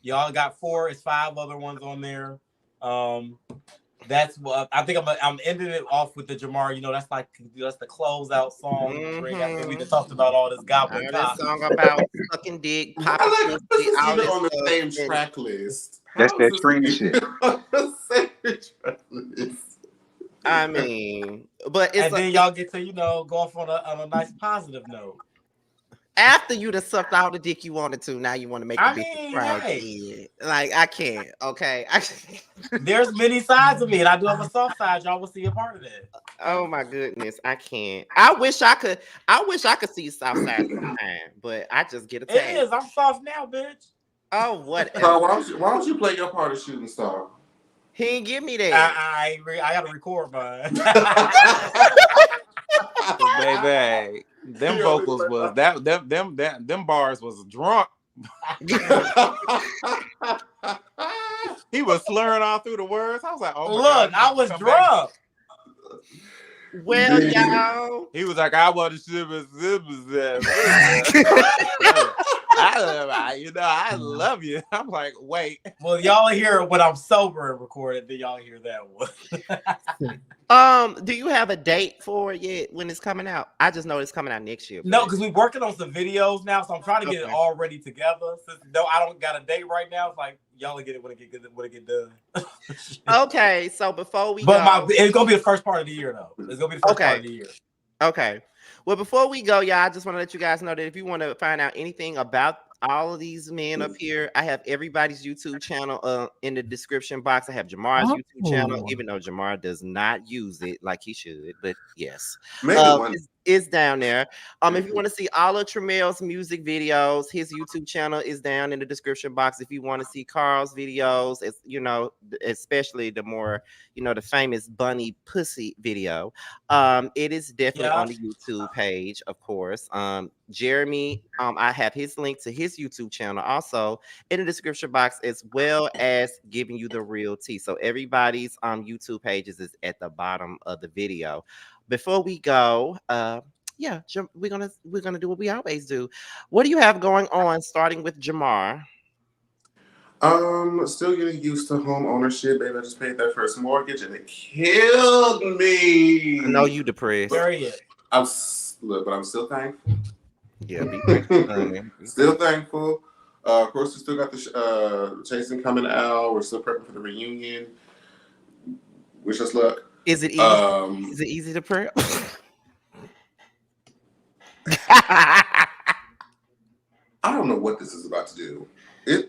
Y'all got 4. It's 5 other ones on there. That's what I think. I'm ending it off with the Jamar. You know, that's the closeout song. After we talked about all this goblin cock. This song about sucking dick, popping pussy, all this on the stuff. same track list. That's that stream shit. On the same track list. I mean, but it's and then y'all get to go off on a nice positive note. After you done sucked all the dick you wanted to, now you want to make the bitch cry again. Like, I can't. Okay, there's many sides of me, and I do have a soft side. Y'all will see a part of that. Oh my goodness, I can't. I wish I could see South Side sometime, but I just get a tag. It is. I'm soft now, bitch. Oh, whatever. So why don't you play your part of Shooting Star? He didn't give me that. I gotta record mine. Baby, them vocals was them bars was drunk. He was slurring all through the words. I was like, oh my God, I was drunk. Well, y'all. He was like, I want to ship I love you. I'm like, wait. Well, y'all hear when I'm sober and recorded, then y'all hear that one. Do you have a date for it yet when it's coming out? I just know it's coming out next year. No, because we're working on some videos now, so I'm trying to get it all ready together. Since I don't got a date right now, it's like y'all will get it when it get done. Okay, so before we go, it's gonna be the first part of the year though. It's gonna be the first part of the year. Okay. Well, before we go, y'all, I just want to let you guys know that if you want to find out anything about all of these men up here, I have everybody's YouTube channel in the description box. I have Jamar's YouTube channel, even though Jamar does not use it like he should, but yes, it's down there. If you want to see all of Tramel's music videos, his YouTube channel is down in the description box. If you want to see Carl's videos, it's especially the more the famous bunny pussy video, it is definitely on the YouTube page, of course. Jeremy, I have his link to his YouTube channel also in the description box, as well as giving you the real tea. So everybody's YouTube pages is at the bottom of the video. Before we go, we're gonna do what we always do. What do you have going on, starting with Jamar? Still getting used to home ownership, baby. I just paid that first mortgage and it killed me. I know you depressed. Where are you? But I'm still thankful. Yeah, be grateful. Still thankful. Of course, we still got the Chasing coming out. We're still prepping for the reunion. Wish us luck. Is it easy? Is it easy to prep? I don't know what this is about to do.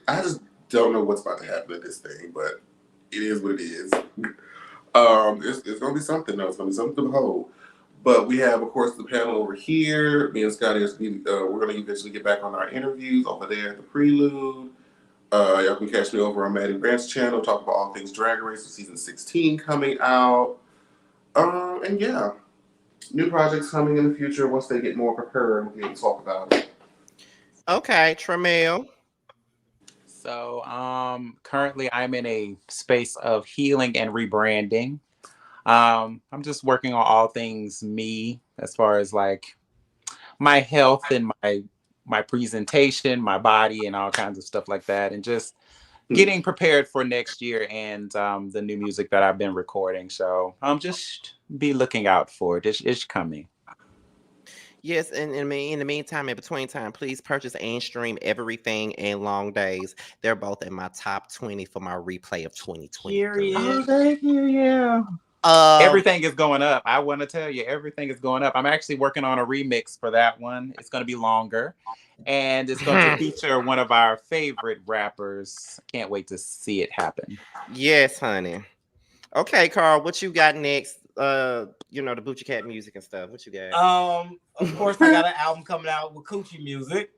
I just don't know what's about to happen at this thing, but it is what it is. It's going to be something though. It's going to be something to behold. But we have, of course, the panel over here. Me and Scotty, we're going to eventually get back on our interviews over there at the Prelude. Y'all can catch me over on Maddie Grant's channel, talk about all things Drag Race for season 16 coming out. And yeah, new projects coming in the future. Once they get more prepared, we'll be able to talk about it. Okay, Tramel. So currently I'm in a space of healing and rebranding. I'm just working on all things me, as far as like my health and my presentation, my body, and all kinds of stuff like that, and just getting prepared for next year and the new music that I've been recording. So just be looking out for it. It's coming. Yes, and in the meantime, in between time, please purchase and stream Everything and Long Days. They're both in my top 20 for my replay of 2020. Oh, thank you. Yeah. Everything is going up. I want to tell you, everything is going up. I'm actually working on a remix for that one. It's going to be longer, and it's going to feature one of our favorite rappers. Can't wait to see it happen. Yes, honey. Okay, Carl, what you got next? The Boochie Cat music and stuff. What you got? Of course, I got an album coming out with Coochie music.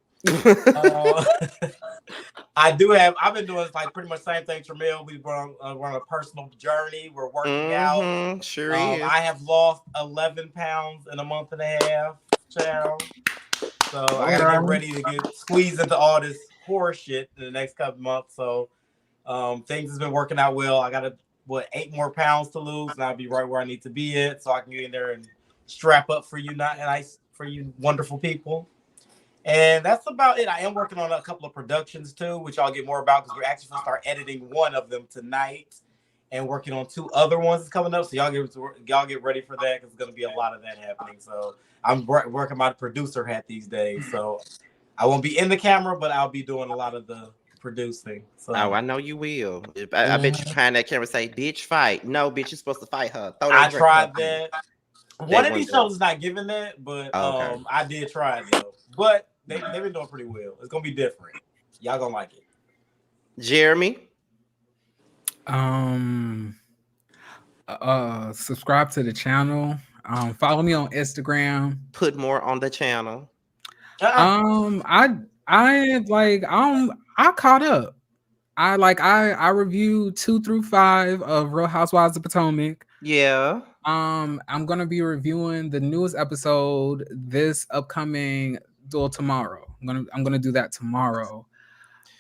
I do have. I've been doing like pretty much the same thing. Tramel, we run a personal journey. We're working out. Sure is. I have lost 11 pounds in a month and a half, child. So I gotta get ready to get squeezed into all this horror shit in the next couple months. So things has been working out well. I got 8 more pounds to lose, and I'll be right where I need to be at, so I can get in there and strap up for you, for you wonderful people. And that's about it. I am working on a couple of productions too, which I'll get more about because we're actually going to start editing one of them tonight, and working on 2 other ones that's coming up. So y'all get ready for that because it's going to be a lot of that happening. So I'm working my producer hat these days. So I won't be in the camera, but I'll be doing a lot of the producing. So I know you will. I bet you behind that camera say, "Bitch, fight." No, bitch, you're supposed to fight her. I tried that. One of these shows is not giving that, but I did try it though. But they've been doing pretty well. It's gonna be different. Y'all gonna like it. Jeremy. Subscribe to the channel. Follow me on Instagram. Put more on the channel. I caught up. I reviewed 2 through 5 of Real Housewives of Potomac. Yeah. I'm gonna be reviewing the newest episode this upcoming tomorrow. I'm gonna do that tomorrow.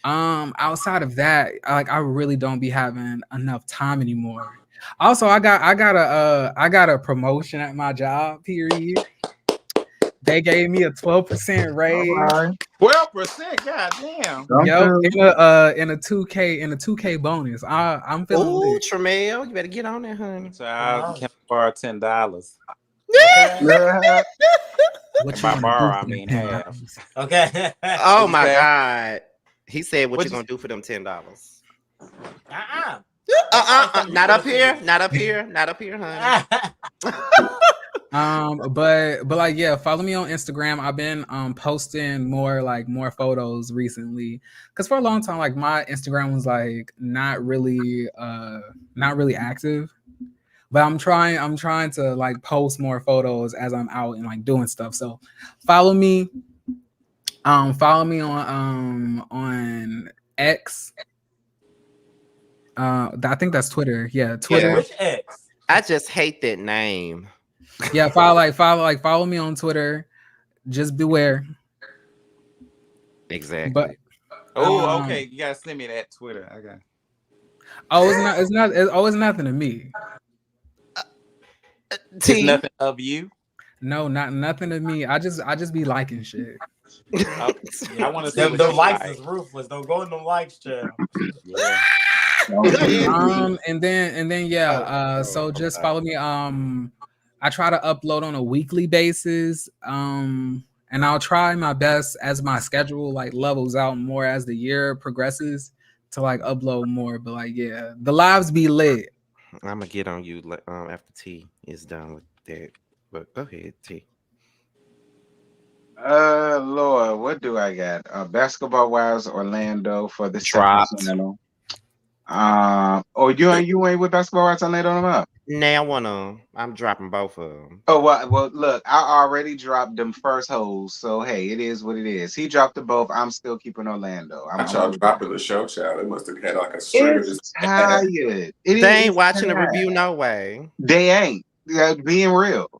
Outside of that, I really don't be having enough time anymore. Also, I got a promotion at my job. Period. They gave me a 12% raise. 12%, goddamn. Yo, in a 2K bonus. I'm feeling Ooh, lit. Tramel, you better get on there, honey. So I can borrow $10. What By you borrow, gonna I do mean for them half. $10? Okay. Oh my God. He said, "What you gonna do for them $10?" Not up here. Not up here. Not up here, honey. But yeah, follow me on Instagram. I've been posting more photos recently, because for a long time my Instagram was not really active, but I'm trying to post more photos as I'm out and doing stuff. So follow me on X. I think that's Twitter. Yeah, Twitter. Yeah, which X? I just hate that name. Yeah, follow me on Twitter. Just beware. Exactly. But okay, you gotta send me that Twitter. Okay. It's nothing to me. It's nothing of you. No, nothing to me. I just be liking shit. Yeah, I want to see the likes is ruthless. Don't go in them likes, child. Yeah. And then yeah. So just follow me. I try to upload on a weekly basis. And I'll try my best as my schedule levels out more as the year progresses to upload more. But yeah, the lives be lit. I'm gonna get on you after T is done with that. But go ahead, T. Lord, what do I got? Basketball Wives Orlando for the Dropped. channel. You ain't with Basketball Wives Orlando no more? Now I'm dropping both of them. Oh well, look, I already dropped them first hoes, so hey, it is what it is. He dropped them both. I'm still keeping Orlando. I'm dropping the show, child. It must have had a string. It's tired. They ain't watching the review, no way. They ain't. Being real.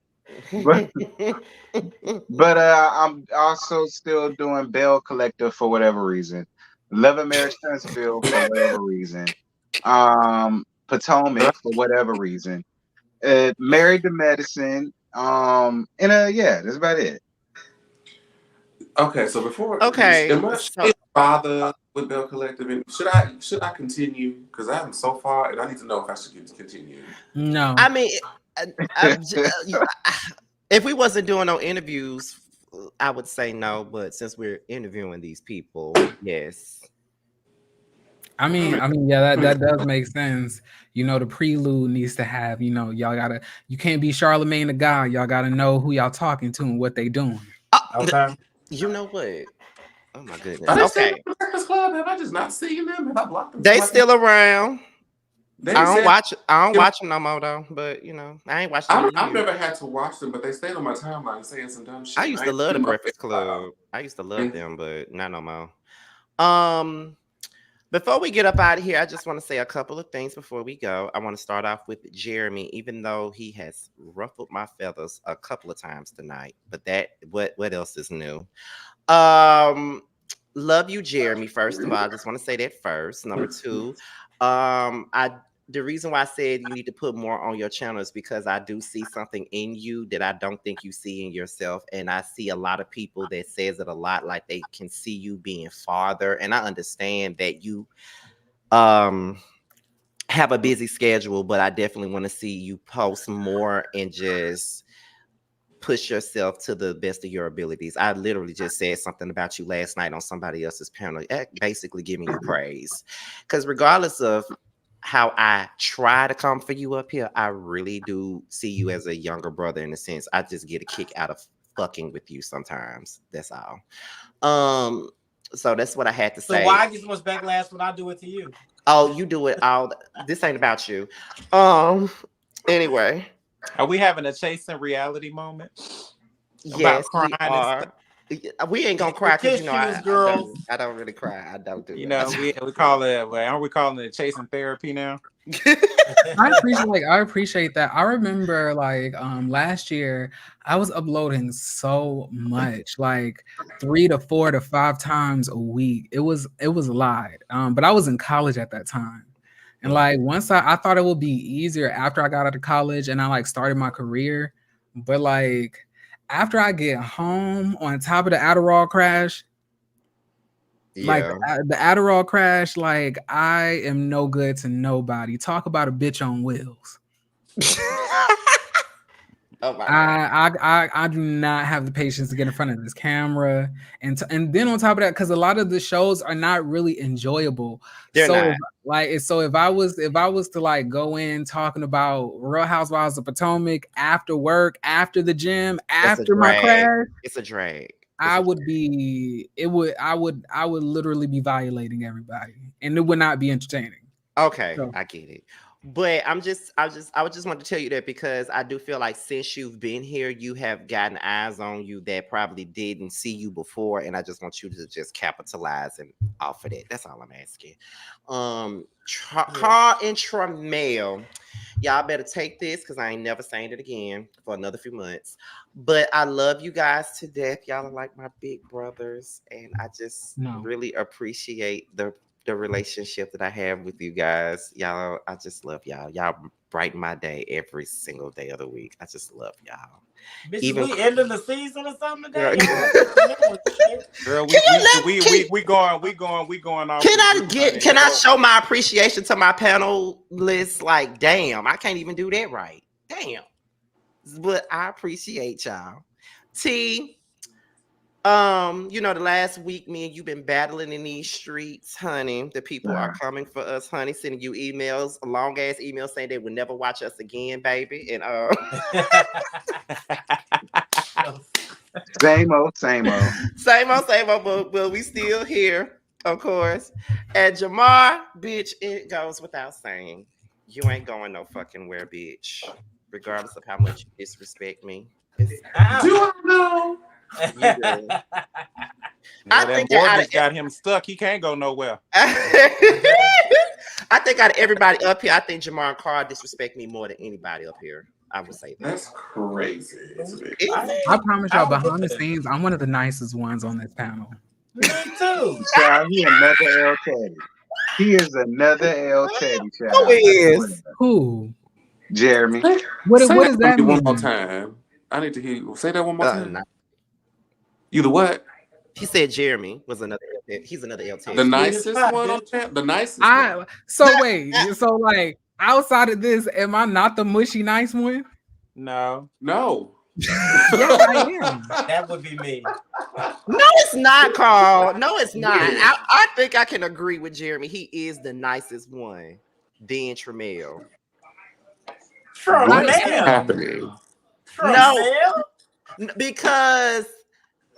But I'm also still doing Bell Collector for whatever reason. Love and Marriage Huntsville for whatever reason. Potomac for whatever reason. Married to Medicine. That's about it. Okay, so before am I still bothered with Bell Collective? Should I continue? Because I haven't so far, and I need to know if I should continue. No, I mean, if we wasn't doing no interviews, I would say no. But since we're interviewing these people, yes. I mean, yeah, that does make sense. The prelude needs to have, you can't be Charlemagne the God. Y'all gotta know who y'all talking to and what they doing. Okay. You know what? Oh my goodness. Are they Okay. still in the Breakfast Club? Have I just not seen them? Have I blocked them? They still around. I don't watch watch them no more though. But I ain't watched them. I've never had to watch them, but they stayed on my timeline saying some dumb shit. I used to love the Breakfast Club. I used to love them, but not no more. Before we get up out of here, I just want to say a couple of things before we go. I want to start off with Jeremy, even though he has ruffled my feathers a couple of times tonight. But what else is new? Love you, Jeremy. First of all, I just want to say that first. Number two, the reason why I said you need to put more on your channel is because I do see something in you that I don't think you see in yourself. And I see a lot of people that says it a lot, like they can see you being farther. And I understand that you have a busy schedule, but I definitely want to see you post more and just push yourself to the best of your abilities. I literally just said something about you last night on somebody else's panel, basically giving you praise. Because regardless of how I try to come for you up here, I really do see you as a younger brother in a sense. I just get a kick out of fucking with you sometimes. That's all. So that's what I had to say. So why I get so much backlash when I do it to you? Oh, you do it all. This ain't about you. Anyway. Are we having a chasing reality moment? Yes, we are. We ain't gonna cry because I don't really cry. I don't do. You know, we call it. Well, aren't we calling it chasing therapy now? I appreciate that. I remember last year I was uploading so much, like 3 to 4 to 5 times a week. It was a lot. But I was in college at that time. And once I thought it would be easier after I got out of college and I started my career, but after I get home on top of the Adderall crash, the Adderall crash, I am no good to nobody. Talk about a bitch on wheels. Oh my God. I do not have the patience to get in front of this camera, and then on top of that, because a lot of the shows are not really enjoyable. They're not. So if I was to go in talking about Real Housewives of Potomac after work, after the gym, after my crash, it's a drag. I would literally be violating everybody, and it would not be entertaining. Okay, so. I get it. But I would just want to tell you that because I do feel like since you've been here, you have gotten eyes on you that probably didn't see you before, and I just want you to just capitalize and off of that. That's all I'm asking. Carl and Tramel, y'all better take this because I ain't never saying it again for another few months. But I love you guys to death. Y'all are like my big brothers, and I just really appreciate the relationship that I have with you guys. Y'all, I just love y'all. Y'all brighten my day every single day of the week. I just love y'all. Bitch, even we ending the season or something today. Girl, we going off. Can I show my appreciation to my panelists? Like, damn, I can't even do that right. Damn. But I appreciate y'all. T, the last week, me and you been battling in these streets, honey. The people are coming for us, honey, sending you emails, a long ass email saying they would never watch us again, baby. And same old. But we still here, of course. And Jamar, bitch, it goes without saying, you ain't going no fucking where, bitch. Regardless of how much you disrespect me. Do I know? Yeah, I think that got him stuck. He can't go nowhere. I think out of everybody up here, I think Jamar and Carl disrespect me more than anybody up here. I would say that. That's crazy. I promise y'all, behind the scenes, I'm one of the nicest ones on this panel. Me too. Child, he another L Teddy. He is another L Teddy, child. Who is? Who? Jeremy. What does that mean? One more time. I need to hear you. Say that one more time. You the what? He said Jeremy was another. He's another LT. The nicest one on champ. The nicest. So wait. So outside of this, am I not the mushy nice one? No. Yes, I am. That would be me. No, it's not, Carl. No, it's not. I think I can agree with Jeremy. He is the nicest one. Then Tramel. What's happening? No, because.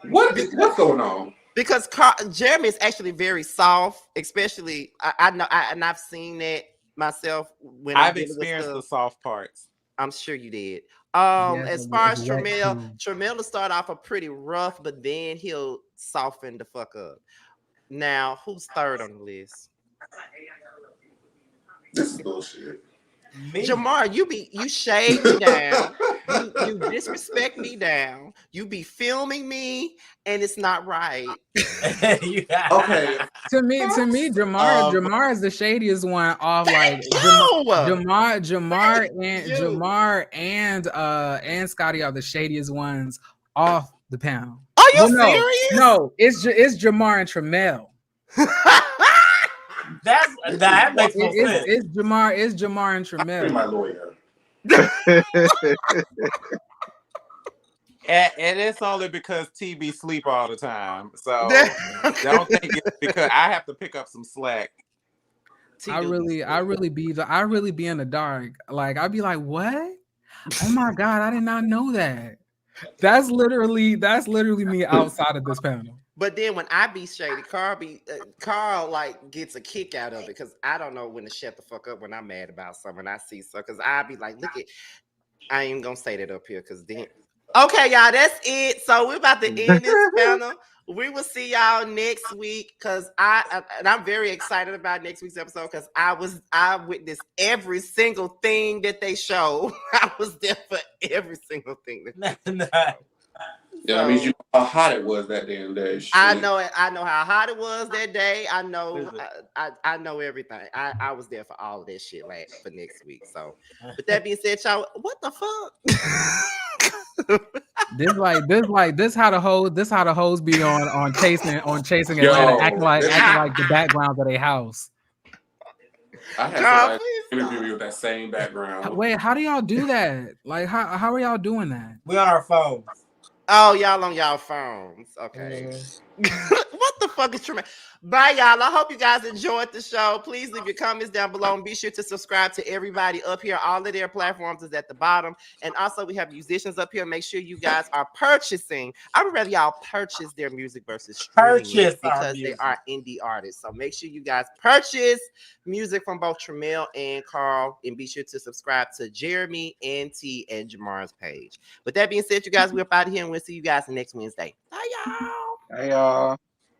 What's going on? Because Jeremy is actually very soft, especially I know, and I've seen that myself when I've experienced the soft parts. I'm sure you did. As far as Tramel will start off a pretty rough, but then he'll soften the fuck up. Now, who's third on the list? This is bullshit. Jamar, you shade me down. You disrespect me down. You be filming me, and it's not right. Okay. To me, Jamar is the shadiest one off. Like Jamar and Scotty are the shadiest ones off the panel. Are you serious? No, it's Jamar and Tramel. That makes more sense. It's Jamar and Tramel. My lawyer. And it's only because TB sleep all the time. So don't think it's because I have to pick up some slack. I really be in the dark. Like I'd be like, what? Oh my God, I did not know that. That's literally me outside of this panel. But then when I be shady, Carl like gets a kick out of it because I don't know when to shut the fuck up when I'm mad about something. I see so because I be like, look at, I ain't gonna say that up here because then. Okay, y'all, that's it. So we're about to end this panel. We will see y'all next week because I'm very excited about next week's episode because I witnessed every single thing that they show. I was there for every single thing. Yeah, I mean, you know how hot it was that damn day. Shit. I know how hot it was that day. I know I know everything. I was there for all of that shit for next week. So with that being said, y'all, what the fuck? This how the hoes be on chasing Atlanta, acting like the background of their house. I had to interview with that same background. Wait, how do y'all do that? Like how are y'all doing that? We on our phones. Oh, y'all on y'all phones. Okay. What the fuck is true? Bye, y'all. I hope you guys enjoyed the show. Please leave your comments down below and be sure to subscribe to everybody up here. All of their platforms is at the bottom. And also, we have musicians up here. Make sure you guys are purchasing. I would rather y'all purchase their music versus streaming it because they are indie artists. So make sure you guys purchase music from both Tramel and Carl. And be sure to subscribe to Jeremy, NT, and Jamar's page. With that being said, you guys, we're up out of here and we'll see you guys next Wednesday. Bye, y'all. Hey, y'all.